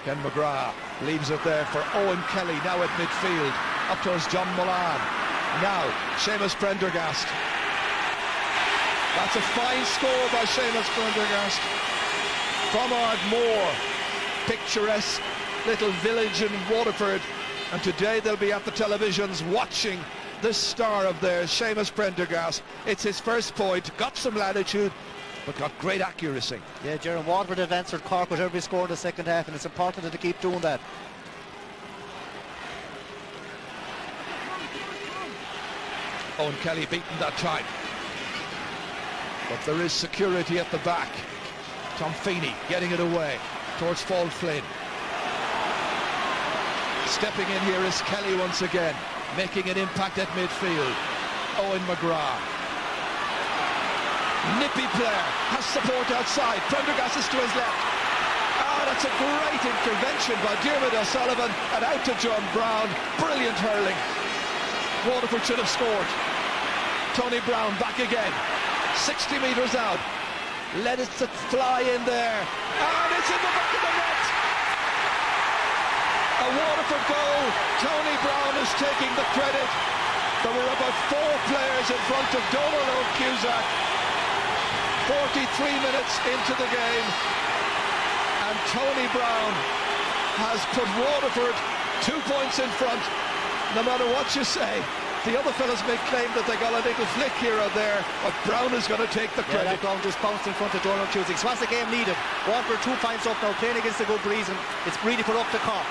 Ken McGrath leaves it there for Owen Kelly, now at midfield. Up towards John Mullane. Now, Seamus Prendergast. That's a fine score by Seamus Prendergast. From Ardmore. Picturesque little village in Waterford, and today they'll be at the televisions watching this star of theirs, Seamus Prendergast. It's his first point, got some latitude, but got great accuracy. Yeah, Jaron, Waterford have answered Cork with every score in the second half, and it's important that they keep doing that. Owen Kelly beaten that time, but there is security at the back. Tom Feeney getting it away towards Paul Flynn. Stepping in here is Kelly once again, making an impact at midfield. Owen McGrath. Nippy player, has support outside. Prendergast is to his left. That's a great intervention by Diarmuid O'Sullivan, and out to John Brown. Brilliant hurling. Waterford should have scored. Tony Brown back again. 60 metres out. Let it fly in there. And it's in the back of the net. A Waterford goal. Tony Brown is taking the credit. There were about 4 players in front of Donald Cusack. 43 minutes into the game. And Tony Brown has put Waterford 2 points in front. No matter what you say, the other fellas may claim that they got a little flick here or there, but Brown is going to take the credit. Yeah, that ground just bounced in front of Donald Cusack. So what's the game needed? Waterford 2 points up now, playing against the good breeze, and it's really put up to Cork.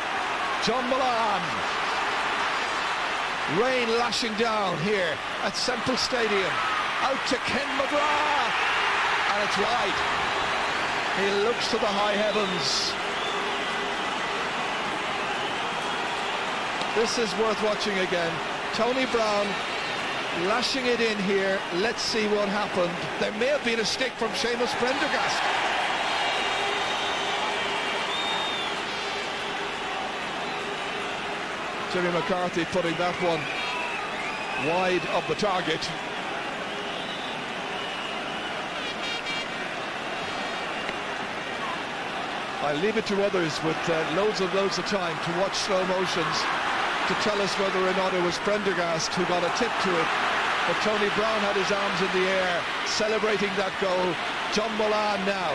John Mullane. Rain lashing down here at Semple Stadium. Out to Ken McGrath. And it's wide. He looks to the high heavens. This is worth watching again. Tony Brown lashing it in here. Let's see what happened. There may have been a stick from Seamus Prendergast. Jimmy McCarthy putting that one wide of the target. I'll leave it to others with loads of time to watch slow motions to tell us whether or not it was Prendergast who got a tip to it. But Tony Brown had his arms in the air, celebrating that goal. John Mullane now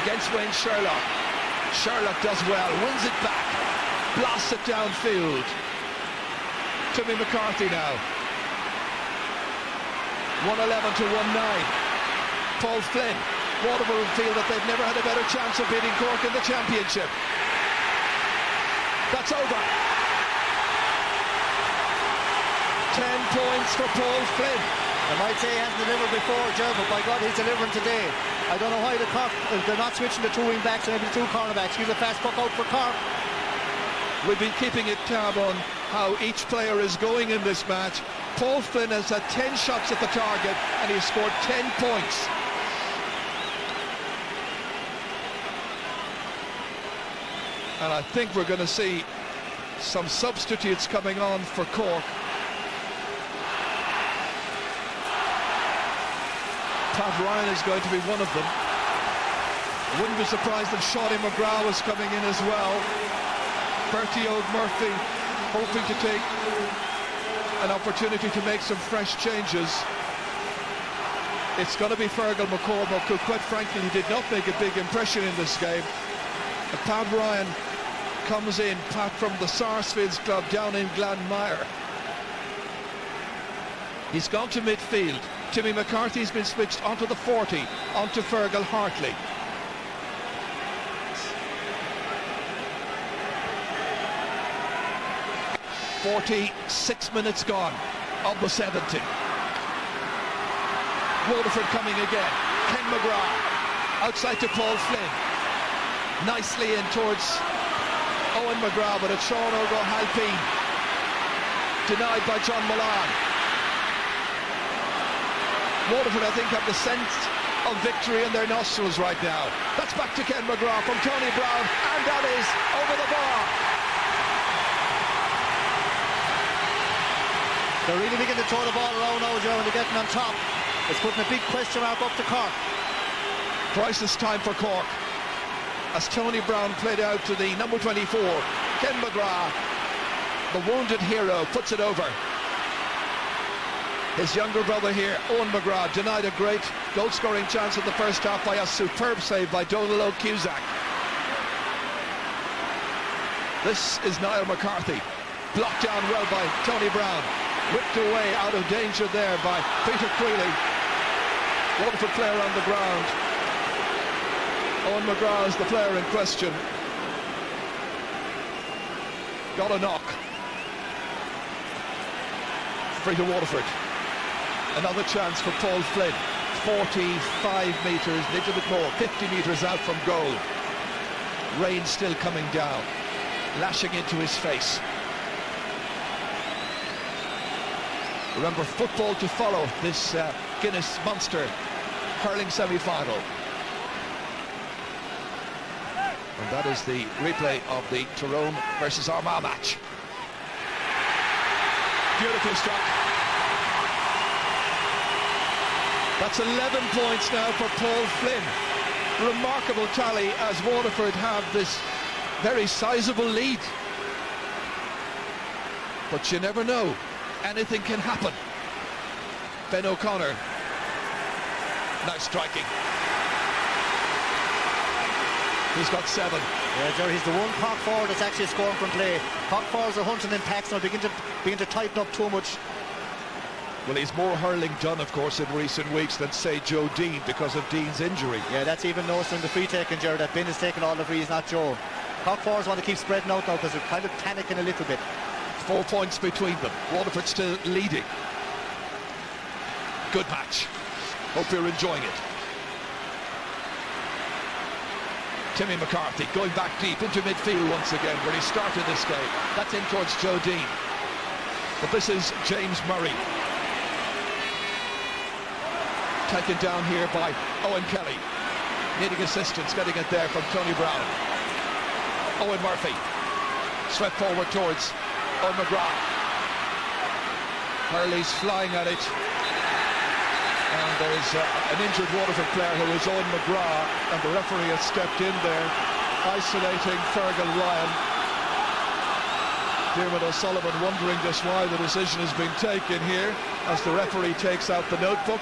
against Wayne Sherlock. Sherlock does well, wins it back, blasts it downfield. Timmy McCarthy now. 111 to 19. Paul Flynn. Waterford feel that they've never had a better chance of beating Cork in the championship. That's over. 10 points for Paul Flynn. I might say he hasn't delivered before, Joe, but by God, he's delivering today. I don't know why they're not switching the 2 wing backs and maybe the 2 cornerbacks. Here's a fast puck out for Cork. We've been keeping a tab on how each player is going in this match. Paul Flynn has had 10 shots at the target and he's scored 10 points. And I think we're going to see some substitutes coming on for Cork. Pat Ryan is going to be one of them. Wouldn't be surprised if Shawty McGrath was coming in as well. Bertie O'Murphy hoping to take an opportunity to make some fresh changes. It's going to be Fergal McCormack, who quite frankly did not make a big impression in this game. And Pat Ryan comes in, Pat from the Sarsfields club down in Glanmire. He's gone to midfield. Timmy McCarthy's been switched onto the 40, onto Fergal Hartley. "46 minutes gone of the 70. Waterford coming again. Ken McGrath outside to Paul Flynn. Nicely in towards Owen McGrath, but it's Sean O'Halpine. Denied by John Mullane. Waterford, I think, have the sense of victory in their nostrils right now. That's back to Ken McGrath from Tony Brown, and that is over the bar. They're really beginning to throw the ball around now, Joe, and they're getting on top. It's putting a big question mark up to Cork. Crisis time for Cork, as Tony Brown played out to the number 24, Ken McGrath, the wounded hero, puts it over. His younger brother here, Owen McGrath, denied a great goal-scoring chance in the first half by a superb save by Donald Cusack. This is Niall McCarthy. Blocked down well by Tony Brown. Whipped away out of danger there by Peter Creeley. Waterford player on the ground. Owen McGrath is the player in question. Got a knock. Free to Waterford. Another chance for Paul Flynn. 45 metres, a little bit more, 50 metres out from goal. Rain still coming down, lashing into his face. Remember, football to follow this Guinness Munster hurling semi-final. And that is the replay of the Tyrone versus Armagh match. Beautifully struck. That's 11 points now for Paul Flynn. Remarkable tally as Waterford have this very sizable lead. But you never know. Anything can happen. Ben O'Connor. Nice striking. He's got 7. Yeah, Jerry, he's the one Cork forward that's actually scoring from play. Cork forwards are hunting in packs now, begin to tighten up too much. Well, he's more hurling done, of course, in recent weeks than, say, Joe Dean because of Dean's injury. Yeah, that's even noticed in the free taking, Jerry, that Ben is taking all the frees, not Joe. Cork forwards want to keep spreading out now because they're kind of panicking a little bit. 4 points between them. Waterford still leading. Good match. Hope you're enjoying it. Timmy McCarthy going back deep into midfield once again where he started this game. That's in towards Joe Dean. But this is James Murray. Taken down here by Owen Kelly. Needing assistance, getting it there from Tony Brown. Owen Murphy. Swept forward towards Owen McGrath. Hurley's flying at it. And there's an injured Waterford player who is Owen McGrath, and the referee has stepped in there, isolating Fergal Ryan. Dermot O'Sullivan wondering just why the decision has been taken here as the referee takes out the notebook.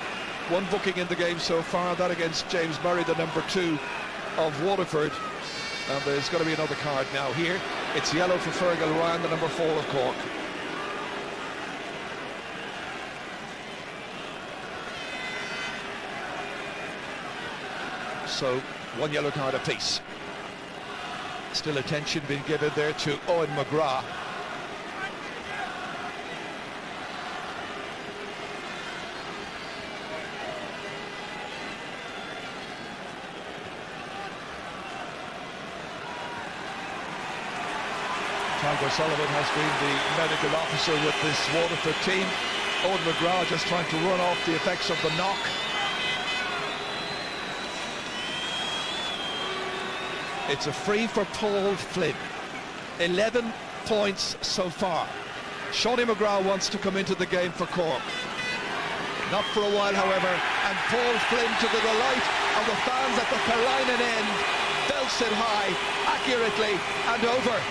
One booking in the game so far, that against James Murray, the number 2 of Waterford. And there's going to be another card now here. It's yellow for Fergal Ryan, the number 4 of Cork. So, 1 yellow card apiece. Still attention being given there to Owen McGrath. Tiger Sullivan has been the medical officer with this Waterford team. Owen McGrath just trying to run off the effects of the knock. It's a free for Paul Flynn. 11 points so far. Shawnee McGrath wants to come into the game for Cork. Not for a while, however, and Paul Flynn, to the delight of the fans at the Carolina end, belts it high, accurately, and over.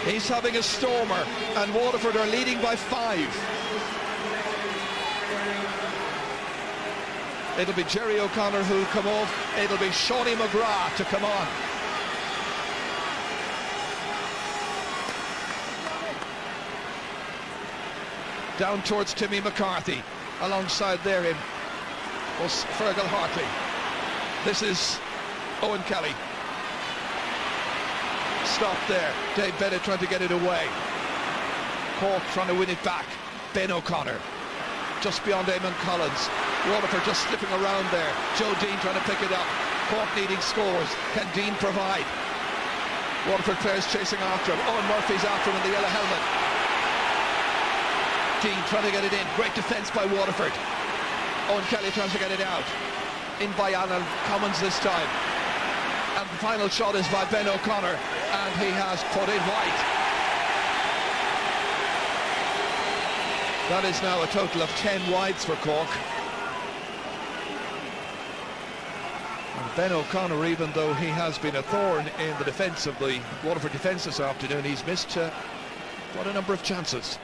He's having a stormer, and Waterford are leading by 5. It'll be Jerry O'Connor who'll come off. It'll be Shawnee McGrath to come on. Down towards Timmy McCarthy. Alongside there him was Fergal Hartley. This is Owen Kelly. Stop there. Dave Bennett trying to get it away. Cork trying to win it back. Ben O'Connor. Just beyond Eamon Collins. Waterford just slipping around there. Joe Dean trying to pick it up. Cork needing scores. Can Dean provide? Waterford players chasing after him. Owen Murphy's after him in the yellow helmet. Dean trying to get it in. Great defence by Waterford. Owen Kelly trying to get it out. In by Alan Commons this time. And the final shot is by Ben O'Connor. And he has put it wide. That is now a total of 10 wides for Cork. And Ben O'Connor, even though he has been a thorn in the defence of the Waterford defence this afternoon, he's missed quite a number of chances.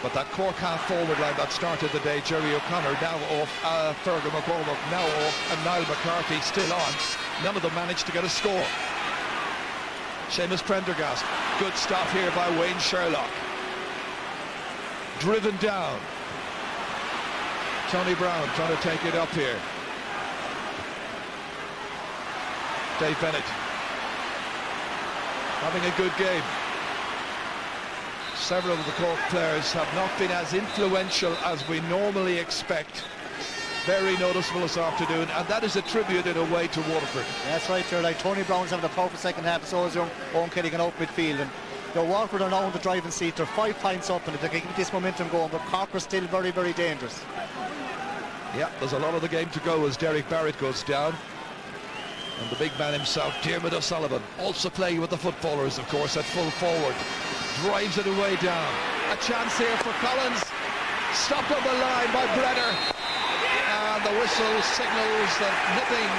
But that Cork half-forward line that started the day, Jerry O'Connor now off, Fergal McCormack now off, and Niall McCarthy still on. None of them managed to get a score. Seamus Prendergast, good stop here by Wayne Sherlock. Driven down. Tony Brown trying to take it up here. Dave Bennett having a good game. Several of the Cork players have not been as influential as we normally expect. Very noticeable this afternoon, and that is a tribute in a way to Waterford. That's right, sir. Like Tony Brown's having a powerful second half, so is Owen Kelly can out midfield. And Waterford are now in the driving seat. They're 5 points up, and if they can keep this momentum going, but Cork are still very, very dangerous. Yeah, there's a lot of the game to go as Derek Barrett goes down. And the big man himself, Diarmuid O'Sullivan, also playing with the footballers, of course, at full forward. Drives it away down. A chance here for Collins. Stopped on the line by Brenner. And the whistle signals that nothing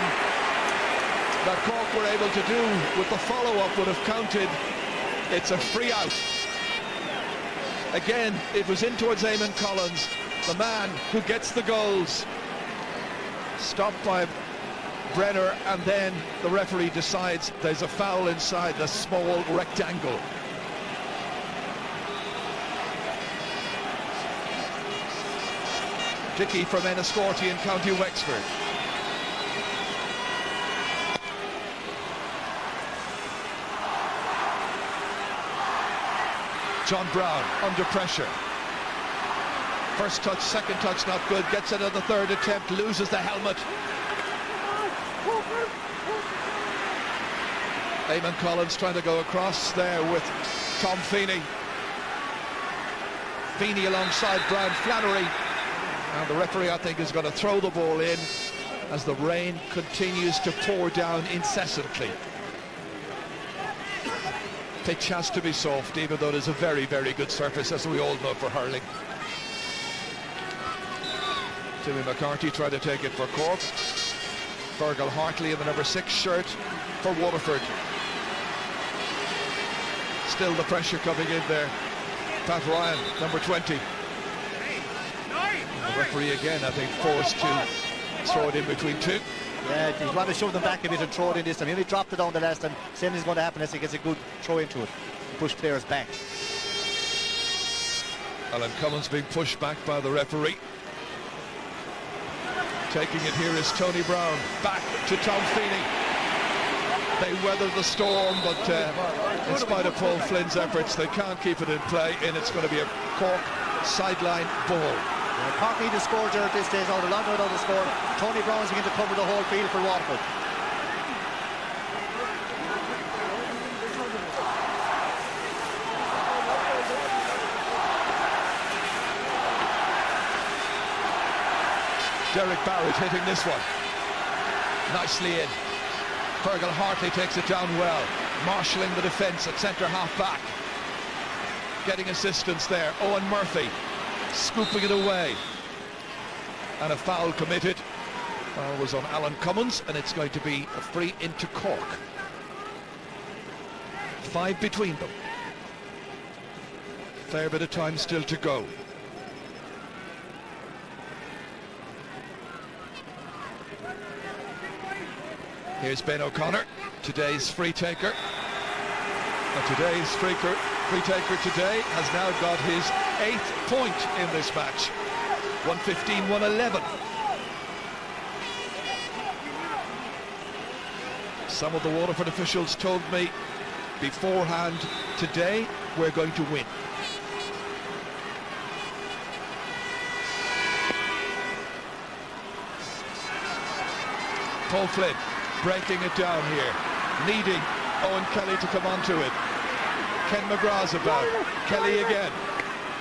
that Cork were able to do with the follow-up would have counted. It's a free out. Again, it was in towards Eamon Collins, the man who gets the goals. Stopped by Brenner, and then the referee decides there's a foul inside the small rectangle. Dickey from Enniscorthy in County Wexford. John Brown under pressure. First touch, second touch not good, gets it at the third attempt, loses the helmet. Eamon Collins trying to go across there with Tom Feeney. Feeney alongside Brian Flannery. And the referee, I think, is going to throw the ball in as the rain continues to pour down incessantly. Pitch has to be soft, even though it is a very, very good surface, as we all know, for hurling. Timmy McCarthy tried to take it for Cork. Fergal Hartley in the number 6 shirt for Waterford. Still the pressure coming in there. Pat Ryan, number 20. The referee again, I think, forced to throw it in between two. Yeah, he's going to shove them back a bit and throw it in this time. He only dropped it down the last time. Same is going to happen as he gets a good throw into it. Push players back. Alan Cummins being pushed back by the referee. Taking it here is Tony Brown. Back to Tom Feeney. They weathered the storm, but in spite of Paul Flynn's efforts, they can't keep it in play, and it's going to be a Cork sideline ball. Cork need to score there at this stage. Out a long way without a score. Tony Brown's going to cover the whole field for Waterford. Derek Barrett hitting this one. Nicely in. Fergal Hartley takes it down well. Marshalling the defence at centre half back. Getting assistance there. Owen Murphy scooping it away. And a foul committed. Foul was on Alan Cummins, and it's going to be a free into Cork. 5 between them. Fair bit of time still to go. Here's Ben O'Connor, today's free taker. And today's free taker today has now got his 8th point in this match. 115-111. Some of the Waterford officials told me beforehand, today we're going to win. Paul Flynn breaking it down here, needing Owen Kelly to come onto it. Ken McGrath's about. Kelly again.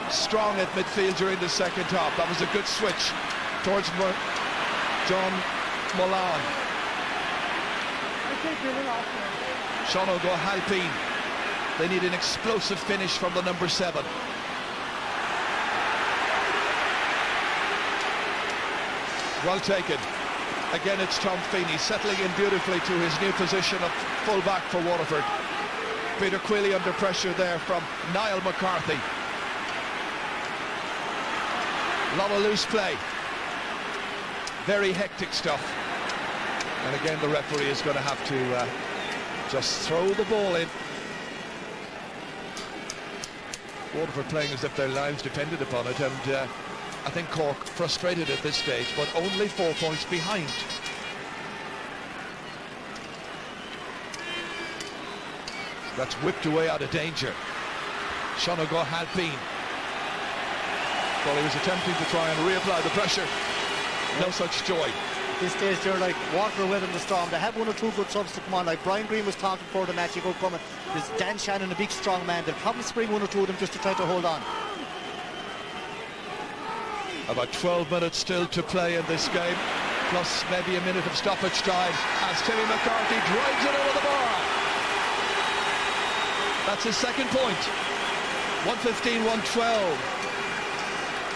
Strong at midfield during the second half. That was a good switch towards John Molan. Sean O'Halpine. They need an explosive finish from the number 7. Well taken. Again, it's Tom Feeney settling in beautifully to his new position of full-back for Waterford. Peter Quilly under pressure there from Niall McCarthy. A lot of loose play. Very hectic stuff. And again, the referee is going to have to just throw the ball in. Waterford playing as if their lives depended upon it, and I think Cork frustrated at this stage, but only 4 points behind. That's whipped away out of danger. Shonago had been. Well, he was attempting to try and reapply the pressure. No such joy. At this stage, they're like Waterford weathering the storm. They have one or two good subs to come on. Like Brian Green was talking before the match. You go coming. There's Dan Shannon, a big strong man. They'll probably spring one or two of them just to try to hold on. About 12 minutes still to play in this game, plus maybe a minute of stoppage time as Timmy McCarthy drives it over the bar. That's his second point. 1:15-1:12.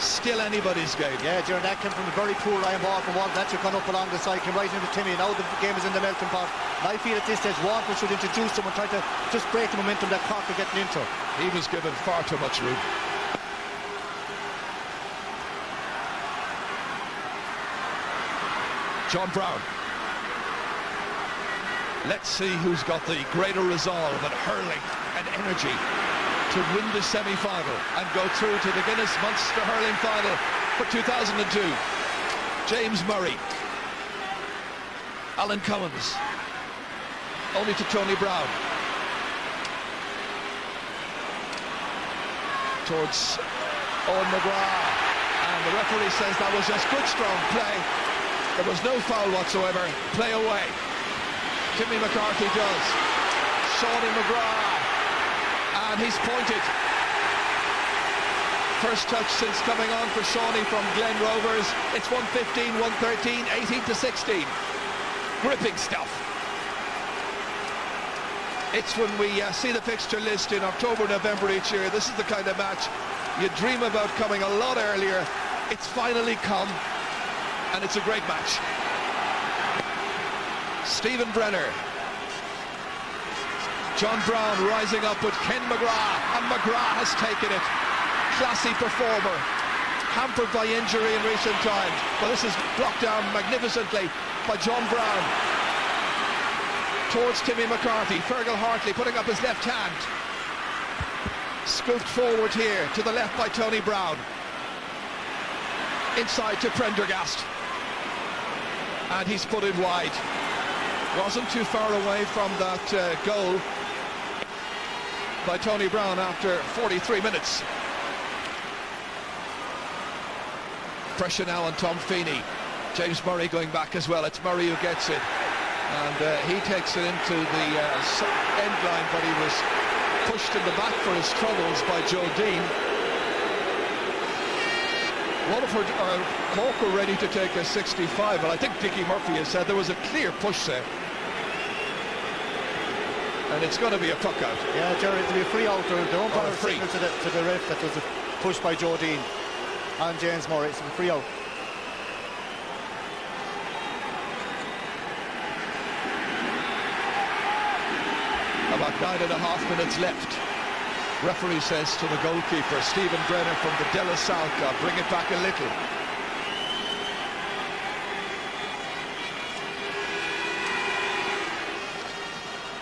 Still anybody's game. Yeah, Jared, that came from a very poor line ball from Waterford. That's gone up along the side, came right into Timmy. Now the game is in the melting pot. And I feel at this stage Waterford should introduce them and try to just break the momentum that Cork are getting into. He was given far too much room. John Brown. Let's see who's got the greater resolve and hurling and energy to win the semi-final and go through to the Guinness Munster hurling final for 2002. James Murray, Alan Cummins, only to Tony Brown. Towards Owen McGrath, and the referee says that was just good strong play. There was no foul whatsoever. Play away. Timmy McCarthy does. Shawnee McGrath. And he's pointed. First touch since coming on for Shawnee from Glen Rovers. It's 1:15-1:13, 18-16. Gripping stuff. It's when we see the fixture list in October, November each year. This is the kind of match you dream about coming a lot earlier. It's finally come, and it's a great match. Stephen Brenner. John Brown rising up with Ken McGrath, and McGrath has taken it. Classy performer, hampered by injury in recent times, but this is blocked down magnificently by John Brown. Towards Timmy McCarthy, Fergal Hartley putting up his left hand. Scooped forward here to the left by Tony Brown. Inside to Prendergast. And he's put it wide. Wasn't too far away from that goal by Tony Brown after 43 minutes. Pressure now on Tom Feeney. James Murray going back as well. It's Murray who gets it. And he takes it into the end line, but he was pushed in the back for his troubles by Joe Dean. Waterford Cork were ready to take a 65, but I think Dickie Murphy has said there was a clear push there. And it's going to be a puck out. Yeah, Jerry, it'll be a free out. The umpire signal to the ref that was a push by Joe Dean and James Murray. It's a free out. About 9.5 minutes left. Referee says to the goalkeeper, Stephen Brenner from the Della South, bring it back a little.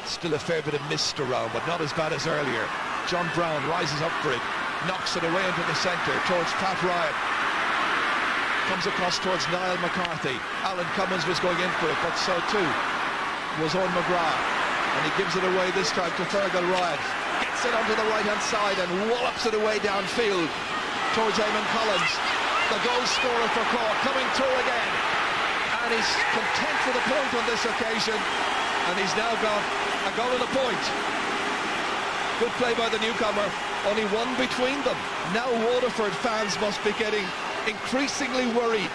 Still a fair bit of mist around, but not as bad as earlier. John Brown rises up for it, knocks it away into the centre towards Pat Ryan. Comes across towards Niall McCarthy. Alan Cummins was going in for it, but so too was Owen McGrath. And he gives it away this time to Fergal Ryan. Gets it onto the right-hand side and wallops it away downfield towards Eamon Collins. The goal scorer for Cork coming through again. And he's content with the point on this occasion. And he's now got a goal and a point. Good play by the newcomer. Only one between them. Now Waterford fans must be getting increasingly worried.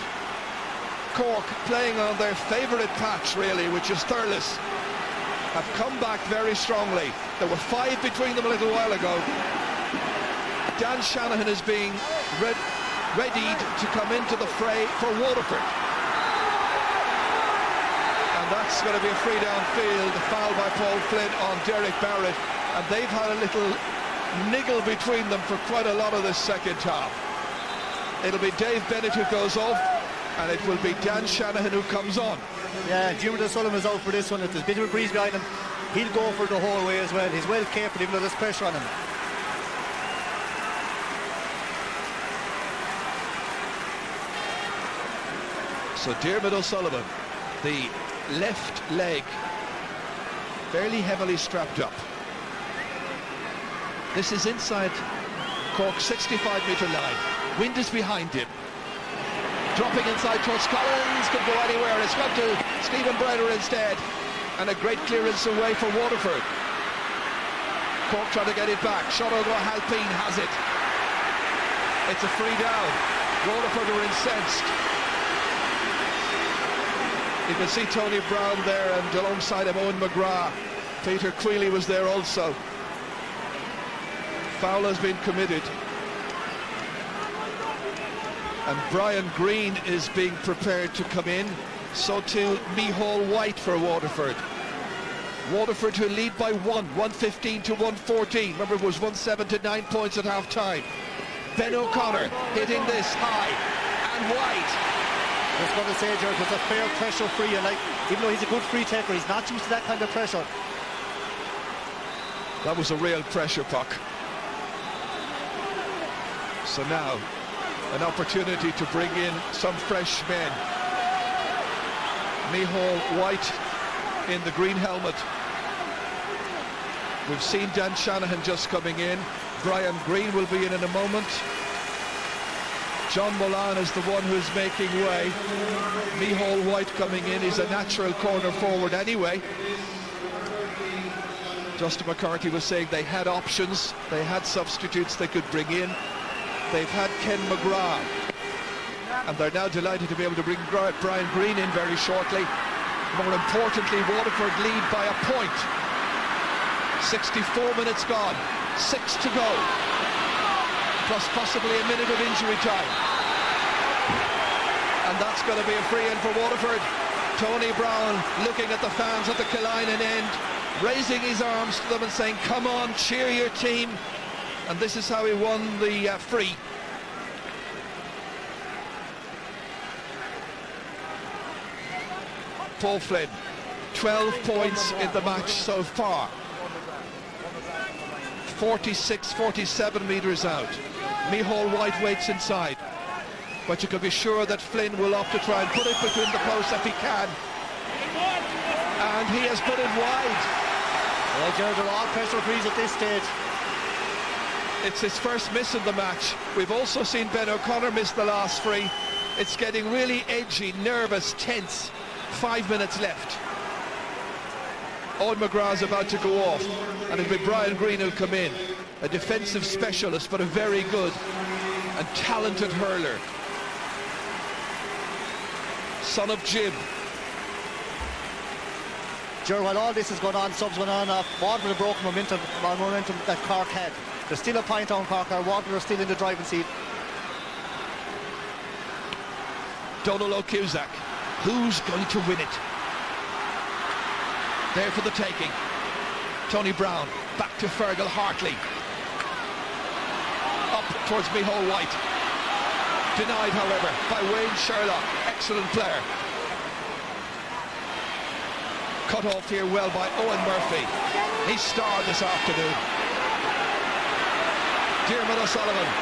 Cork, playing on their favourite patch really, which is Thurles, have come back very strongly. There were 5 between them a little while ago. Dan Shanahan is being readied to come into the fray for Waterford. And that's going to be a free downfield, a foul by Paul Flynn on Derek Barrett. And they've had a little niggle between them for quite a lot of this second half. It'll be Dave Bennett who goes off, and it will be Dan Shanahan who comes on. Yeah, Jim O'Sullivan is out for this one. If there's a bit of a breeze behind him, he'll go for it the whole way as well. He's well capable, even though there's pressure on him. So Diarmuid O'Sullivan, the left leg fairly heavily strapped up. This is inside Cork's 65-metre line. Wind is behind him. Dropping inside towards Collins, could go anywhere. It's got to Stephen Browder instead. And a great clearance away for Waterford. Cork trying to get it back. Shotogo Halpine has it. It's a free down. Waterford are incensed. You can see Tony Brown there, and alongside him Owen McGrath. Peter Queally was there also. Foul has been committed. And Brian Green is being prepared to come in. So too Micheál White for Waterford. Waterford who lead by 115 to 114. Remember, it was 1-7 to 9 points at half time. Ben O'Connor hitting this high and wide. I was going to say, George, it's a fair pressure free, and like, even though he's a good free taker, he's not used to that kind of pressure. That was a real pressure puck. So now an opportunity to bring in some fresh men. Micheál White in the green helmet. We've seen Dan Shanahan just coming in. Brian Green will be in a moment. John Mullane is the one who's making way. Micheál White coming in. He's a natural corner forward anyway. Justin McCarthy was saying they had options. They had substitutes they could bring in. They've had Ken McGrath. And they're now delighted to be able to bring Brian Green in very shortly. More importantly, Waterford lead by a point. 64 minutes gone. 6 to go. Plus possibly a minute of injury time. And that's going to be a free in for Waterford. Tony Brown looking at the fans at the Killiney end, raising his arms to them and saying, come on, cheer your team. And this is how he won the free. Paul Flynn, 12 points in the match so far. 47 metres out. Micheál White waits inside. But you can be sure that Flynn will opt to try and put it between the posts if he can. And he has put it wide. Yeah, Gerald, they're all pressure frees at this stage. It's his first miss in the match. We've also seen Ben O'Connor miss the last free. It's getting really edgy, nervous, tense. 5 minutes left. Owen McGrath's about to go off, and it'll be Brian Green who'll come in. A defensive specialist, but a very good and talented hurler. Son of Jim. Gerald, while all this is going on, subs went on off. Waterford have broken momentum that Cork had. There's still a point on Cork. Waterford are still in the driving seat. Donald O'Cusack. Who's going to win it? There for the taking. Tony Brown. Back to Fergal Hartley. Up towards Micheál White. Denied, however, by Wayne Sherlock. Excellent player. Cut off here well by Owen Murphy. He starred this afternoon. Diarmuid O'Sullivan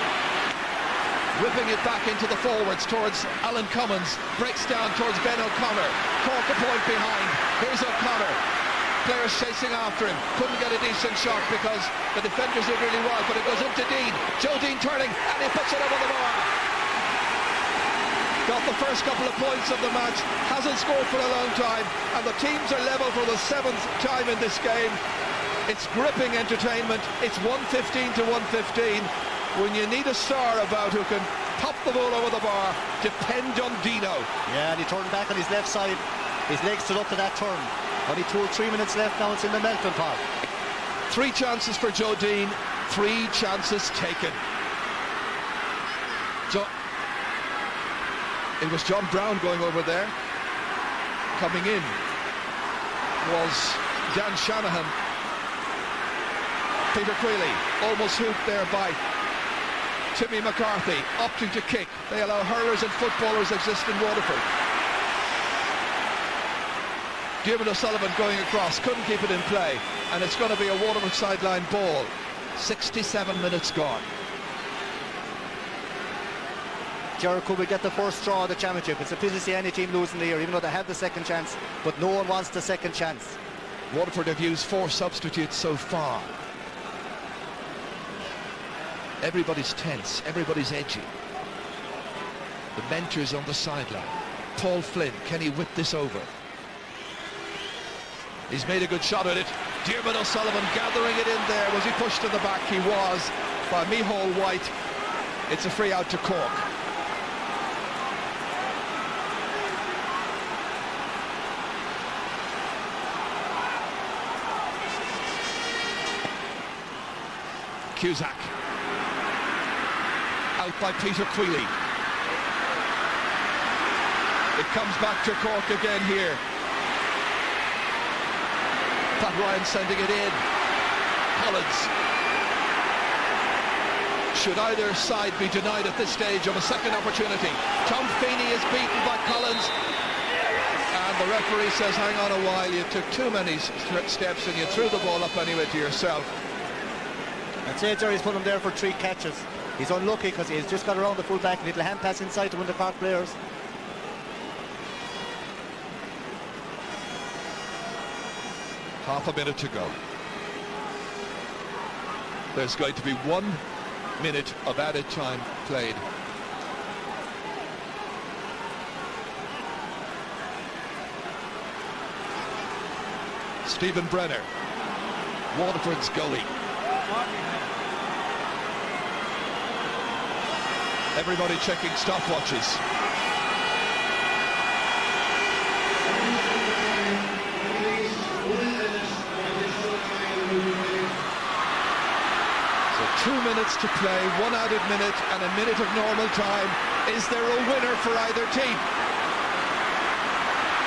whipping it back into the forwards towards Alan Cummins. Breaks down towards Ben O'Connor. Cork a point behind. Here's O'Connor. Players chasing after him. Couldn't get a decent shot because the defenders did really well, but it goes into Dean. Joe Dean turning, and he puts it over the bar. Got the first couple of points of the match. Hasn't scored for a long time, and the teams are level for the 7th time in this game. It's gripping entertainment. It's 115 to 115. When you need a star about who can pop the ball over the bar, depend on Dino. Yeah, and he turned back on his left side. His legs stood up to that turn. Only 2 or 3 minutes left now. It's in the Melton pot. 3 chances for Joe Dean. 3 chances taken. So it was John Brown going over there. Coming in was Dan Shanahan. Peter Queally almost hooped there by Timmy McCarthy opting to kick. They allow hurlers and footballers exist in Waterford. Diarmuid O'Sullivan going across, couldn't keep it in play, and it's going to be a Waterford sideline ball. 67 minutes gone. Jericho will get the first straw of the championship. It's a pity to see any team losing the year, even though they have the second chance, but no one wants the second chance. Waterford have used 4 substitutes so far. Everybody's tense, everybody's edgy. The mentors on the sideline. Paul Flynn, can he whip this over? He's made a good shot at it. Diarmuid O'Sullivan gathering it in there. Was he pushed in the back? He was, by Micheál White. It's a free out to Cork. Cusack. Out by Peter Queally. It comes back to Cork again here. Pat Ryan sending it in. Collins. Should either side be denied at this stage of a second opportunity? Tom Feeney is beaten by Collins. And the referee says, hang on a while, you took too many steps and you threw the ball up anyway to yourself. I'd say Jerry's put him there for 3 catches. He's unlucky because he's just got around the full back. A little hand pass inside to one of the Cork players. Half a minute to go. There's going to be 1 minute of added time played. Stephen Brenner, Waterford's goalie. Everybody checking stopwatches. So 2 minutes to play, 1 added minute and a minute of normal time. Is there a winner for either team?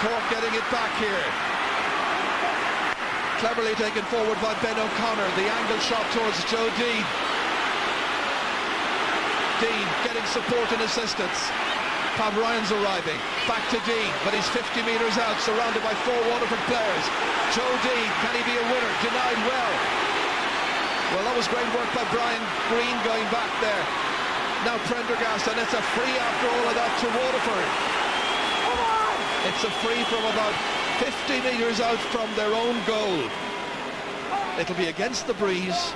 Cork getting it back here. Cleverly taken forward by Ben O'Connor. The angle shot towards Joe Dean. Dean getting support and assistance. Pat Ryan's arriving. Back to Dean, but he's 50 metres out, surrounded by 4 Waterford players. Joe Dean, can he be a winner? Denied well. Well, that was great work by Brian Green going back there. Now Prendergast, and it's a free after all of that to Waterford. It's a free from about 50 metres out from their own goal. It'll be against the breeze,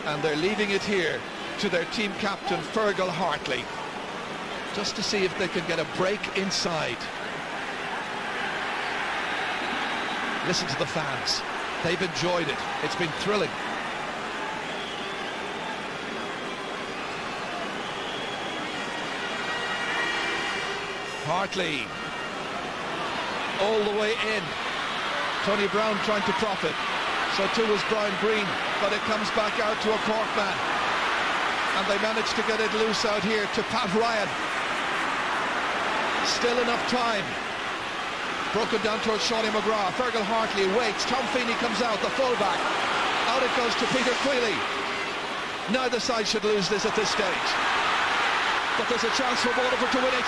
and they're leaving it here to their team captain Fergal Hartley, just to see if they can get a break inside. Listen to the fans. They've enjoyed it. It's been thrilling. Hartley all the way in. Tony Brown trying to profit. So too was Brian Green, but it comes back out to a Cork man. And they managed to get it loose out here to Pat Ryan. Still enough time. Broken down towards Shawnee McGrath. Fergal Hartley waits. Tom Feeney comes out, the fullback. Out it goes to Peter Queally. Neither side should lose this at this stage. But there's a chance for Waterford to win it.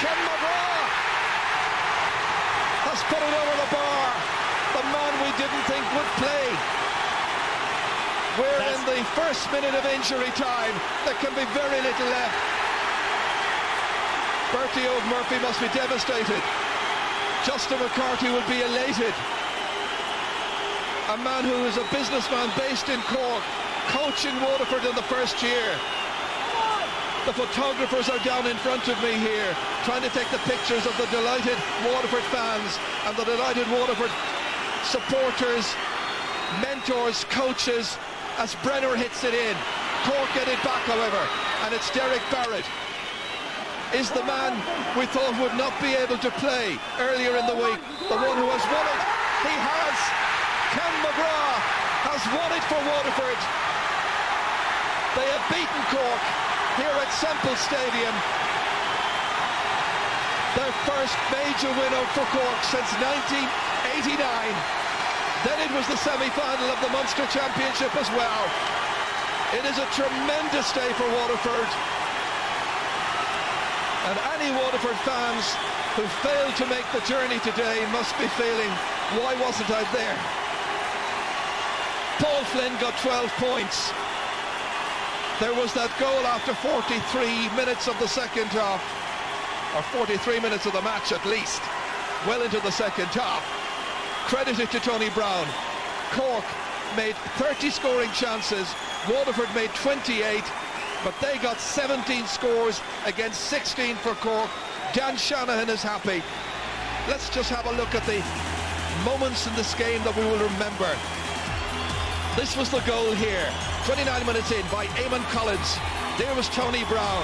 Ken McGrath has put it over the bar. The man we didn't think would play. We're in the first minute of injury time. There can be very little left. Bertie O'Murphy must be devastated. Justin McCarthy would be elated. A man who is a businessman based in Cork, coaching Waterford in the first year. The photographers are down in front of me here, trying to take the pictures of the delighted Waterford fans and the delighted Waterford supporters, mentors, coaches, as Brenner hits it in. Cork get it back, however, and it's Derek Barrett. Is the man we thought would not be able to play earlier in the week the one who has won it? He has. Ken McGrath has won it for Waterford. They have beaten Cork here at Semple Stadium. Their first major win for Cork since 1989. Then it was the semi-final of the Munster Championship as well. It is a tremendous day for Waterford. And any Waterford fans who failed to make the journey today must be feeling, why wasn't I there? Paul Flynn got 12 points. There was that goal after 43 minutes of the second half, or 43 minutes of the match at least, well into the second half. Credited to Tony Brown. Cork made 30 scoring chances, Waterford made 28, but they got 17 scores against 16 for Cork. Dan Shanahan is happy. Let's just have a look at the moments in this game that we will remember. This was the goal here, 29 minutes in by Eamon Collins. There was Tony Brown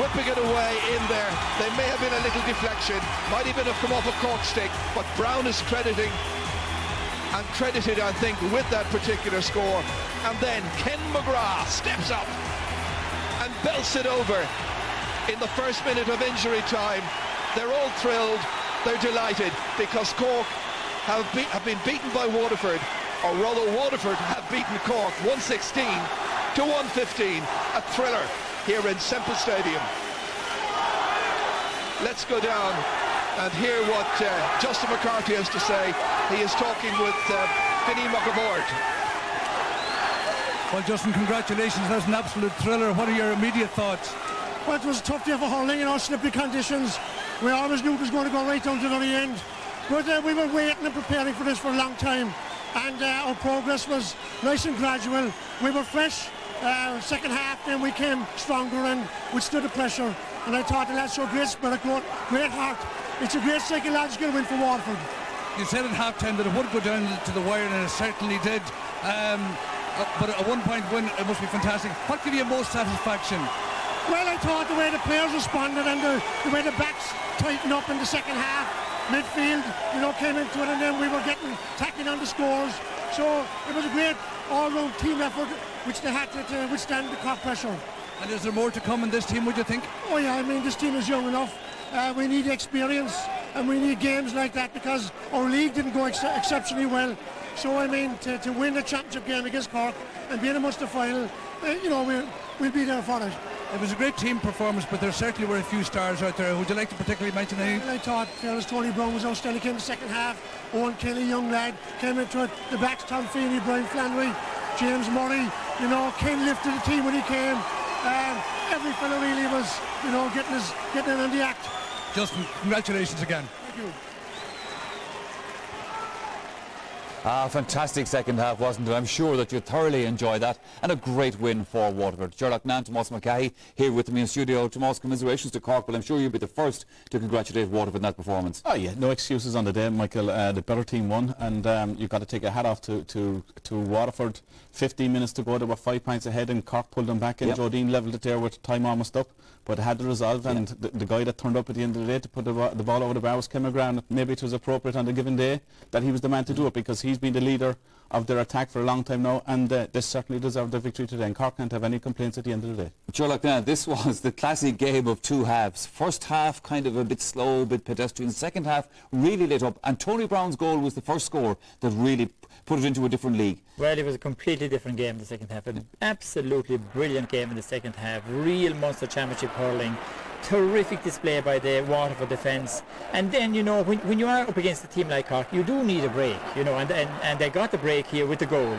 whipping it away in there. There may have been a little deflection, might even have come off a Cork stick, but Brown is credited, I think, with that particular score. And then Ken McGrath steps up and belts it over in the first minute of injury time. They're all thrilled, they're delighted, because Cork have been beaten by Waterford, or rather Waterford have beaten Cork 116 to 115, a thriller here in Semple Stadium. Let's go down and hear what Justin McCarthy has to say. He is talking with Vinnie McAvoy. Well, Justin, congratulations. That's an absolute thriller. What are your immediate thoughts? Well, it was a tough day for hurling, slippery conditions. We always knew it was going to go right down to the very end. But we were waiting and preparing for this for a long time. And our progress was nice and gradual. We were fresh. Second half, then we came stronger and withstood the pressure. And I thought the lads showed great spirit, great heart. It's a great psychological win for Waterford. You said at half-time that it would go down to the wire, and it certainly did. But a one-point win, it must be fantastic. What gave you most satisfaction? Well, I thought the way the players responded and the way the backs tightened up in the second half. Midfield, came into it, and then we were tacking on the scores. So it was a great all-round team effort, which they had to withstand the Cork pressure. And is there more to come in this team, would you think? Oh yeah, I mean, this team is young enough. We need experience, and we need games like that, because our league didn't go exceptionally well. So I mean, to win a championship game against Cork and be in a Munster final, we'll be there for it. It was a great team performance, but there certainly were a few stars out there. Would you like to particularly mention any? I thought Tony Brown was outstanding. Came in the second half. Owen Kelly, young lad, came into it. The backs, Tom Feeney, Brian Flannery, James Murray. Ken lifted the team when he came. Every fellow really was, getting in on the act. Justin, congratulations again. Thank you. Fantastic second half, wasn't it? I'm sure that you thoroughly enjoyed that, and a great win for Waterford. Gerlach Nan, Tomas McCahey here with me in studio. Tomas, commiserations to Cork, but I'm sure you'll be the first to congratulate Waterford in that performance. Oh yeah, no excuses on the day, Michael. The better team won, and you've got to take a hat off to Waterford. 15 minutes to go, they were 5 points ahead, and Cork pulled them back, and Joe Dean levelled it there with time almost up, but had the resolve, and the guy that turned up at the end of the day to put the ball over the bar was Ken McGrath. Maybe it was appropriate on the given day that he was the man to do it, because he's been the leader of their attack for a long time now, and they certainly deserve the victory today, and Cork can't have any complaints at the end of the day. Gerlach Nan, this was the classic game of two halves. First half kind of a bit slow, a bit pedestrian. Second half really lit up, and Tony Brown's goal was the first score that really put it into a different league. Well, it was a completely different game in the second half. An absolutely brilliant game in the second half. Real Munster Championship hurling. Terrific display by the Waterford defence. And then, when you are up against a team like Cork, you do need a break, and they got the break here with the goal.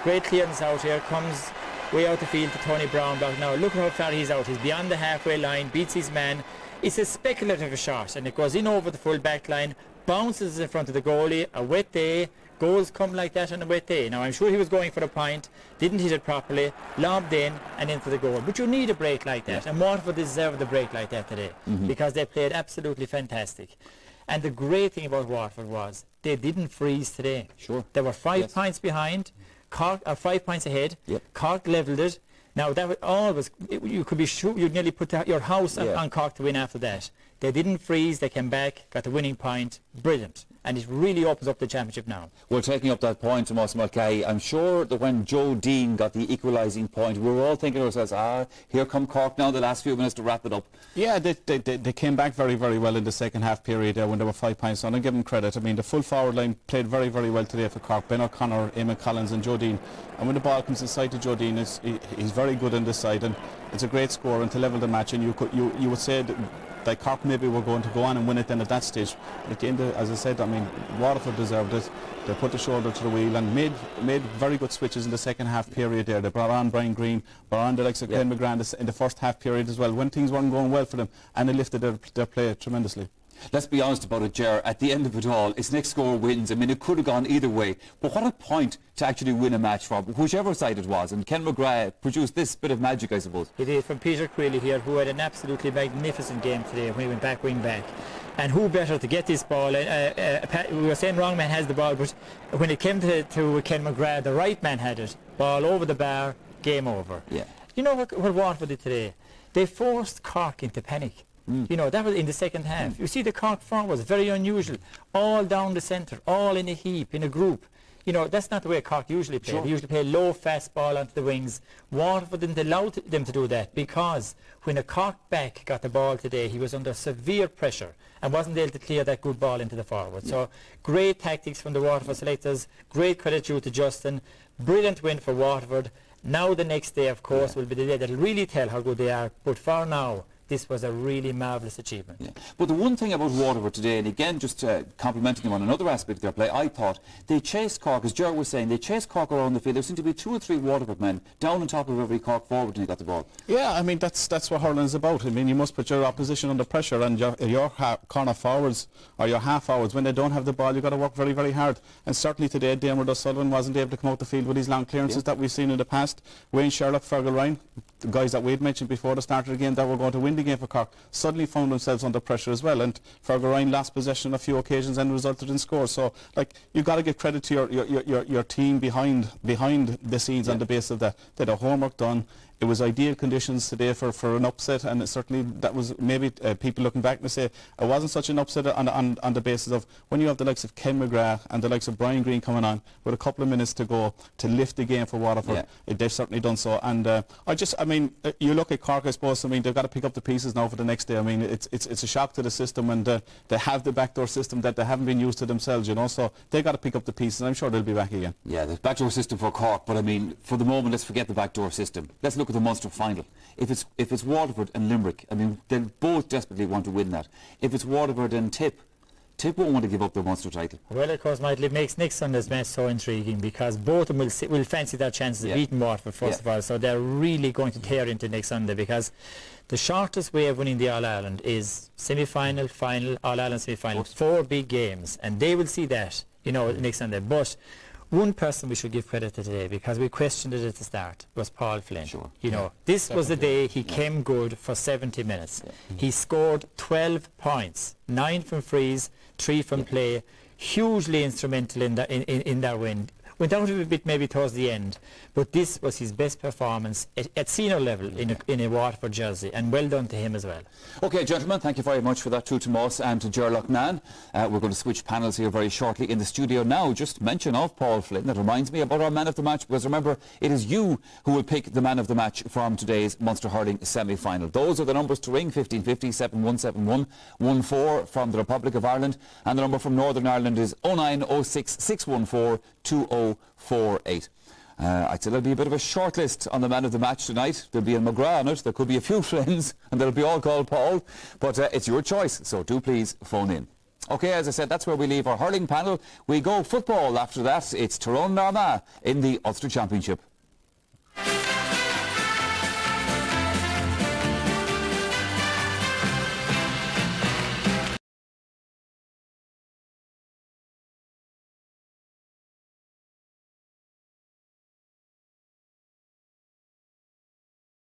Great clearance out here, comes way out the field to Tony Brown. But now look how far he's out. He's beyond the halfway line, beats his man. It's a speculative shot, and it goes in over the full back line, bounces in front of the goalie, a wet day. Goals come like that on a wet day. Now, I'm sure he was going for the point, didn't hit it properly, lobbed in and into the goal. But you need a break like that, and Waterford deserved a break like that today, because they played absolutely fantastic. And the great thing about Waterford was they didn't freeze today. Sure. They were 5 points behind, Cork, 5 points ahead. Cork levelled it. Now, that was always, you could be sure you'd nearly put your house on Cork to win after that. They didn't freeze, they came back, got the winning point. Brilliant. And it really opens up the championship now. Well, taking up that point, Tomas Mulcahy, I'm sure that when Joe Dean got the equalising point, we were all thinking to ourselves, here come Cork now in the last few minutes to wrap it up. Yeah, they came back very, very well in the second half period there when they were 5 points on, and give them credit. I mean, the full forward line played very, very well today for Cork. Ben O'Connor, Eamon Collins and Joe Dean. And when the ball comes inside to Joe Dean, he's very good on this side, and it's a great score and to level the match. And you would say that Cork maybe were going to go on and win it then at that stage. But at the end, as I said, I mean, Waterford deserved it. They put the shoulder to the wheel and made very good switches in the second half period there. They brought on Brian Greene, brought on the likes of Ken McGrath in the first half period as well, when things weren't going well for them, and they lifted their play tremendously. Let's be honest about it, Ger. At the end of it all, it's next score wins. I mean, it could have gone either way. But what a point to actually win a match for whichever side it was. And Ken McGrath produced this bit of magic, I suppose. He did, from Peter Creeley here, who had an absolutely magnificent game today when he went back, wing back. And who better to get this ball? We were saying wrong man has the ball, but when it came to Ken McGrath, the right man had it. Ball over the bar, game over. Yeah. You know what Waterford did today? They forced Cork into panic. You know, that was in the second half. You see the Cork forward was very unusual. All down the centre, all in a heap, in a group. You know, that's not the way Cork usually play. They usually play low, fast ball onto the wings. Waterford didn't allow them to do that because when a Cork back got the ball today, he was under severe pressure and wasn't able to clear that good ball into the forward. So great tactics from the Waterford selectors. Great credit due to Justin. Brilliant win for Waterford. Now the next day, of course, will be the day that will really tell how good they are. But for now, this was a really marvellous achievement. Yeah. But the one thing about Waterford today, and again just complimenting them on another aspect of their play, I thought they chased Cork, as Ger was saying, they chased Cork around the field. There seemed to be 2 or 3 Waterford men down on top of every Cork forward when he got the ball. Yeah, I mean, that's what hurling is about. I mean, you must put your opposition under pressure, and your corner forwards or your half forwards, when they don't have the ball, you've got to work very, very hard. And certainly today, Dermot O'Sullivan wasn't able to come out the field with his long clearances that we've seen in the past. Wayne Sherlock, Fergal Ryan, the guys that we'd mentioned before the start of the game that were going to win the game for Cork, suddenly found themselves under pressure as well, and Fergal Ryan lost possession on a few occasions and resulted in scores. So, like, you've got to give credit to your team behind the scenes on the basis of that. They had their homework done. It was ideal conditions today for an upset, and certainly that was maybe people looking back and say it wasn't such an upset on the basis of when you have the likes of Ken McGrath and the likes of Brian Greene coming on with a couple of minutes to go to lift the game for Waterford. They've certainly done so, and I mean, you look at Cork, I suppose. I mean, they've got to pick up the pieces now for the next day. I mean, it's a shock to the system, and they have the backdoor system that they haven't been used to themselves, you know. So they've got to pick up the pieces, and I'm sure they'll be back again. Yeah, the backdoor system for Cork, but I mean, for the moment, let's forget the backdoor system. Let's look at the Munster final. If it's Waterford and Limerick, I mean, they'll both desperately want to win that. If it's Waterford and Tip won't want to give up their Munster title. Well, of course, Michael, it makes next Sunday's match so intriguing because both of them will fancy their chances of beating Waterford first of all. So they're really going to tear into next Sunday because the shortest way of winning the All-Ireland is semi-final, final, All-Ireland semi-final. 4 big games, and they will see that, you know, next Sunday. But one person we should give credit to today, because we questioned it at the start, was Paul Flynn. You know, this was the day he came good for 70 minutes. He scored 12 points, 9 from frees, 3 from play, hugely instrumental in that win. Went out of a bit maybe towards the end, but this was his best performance at senior level in a Waterford jersey, and well done to him as well. Okay, gentlemen, thank you very much for that, to Tomas and to Ger Loughnane. We're going to switch panels here very shortly in the studio now. Just mention of Paul Flynn, that reminds me about our man of the match, because remember, it is you who will pick the man of the match from today's Munster hurling semi-final. Those are the numbers to ring: 1550 7171 14 from the Republic of Ireland, and the number from Northern Ireland is 0906 614 2048. I'd say there'll be a bit of a short list on the man of the match tonight. There'll be a McGrath on it, there could be a few friends, and they'll be all called Paul, but it's your choice, so do please phone in. Okay, as I said, that's where we leave our hurling panel. We go football after that. It's Tyrone Armagh in the Ulster Championship.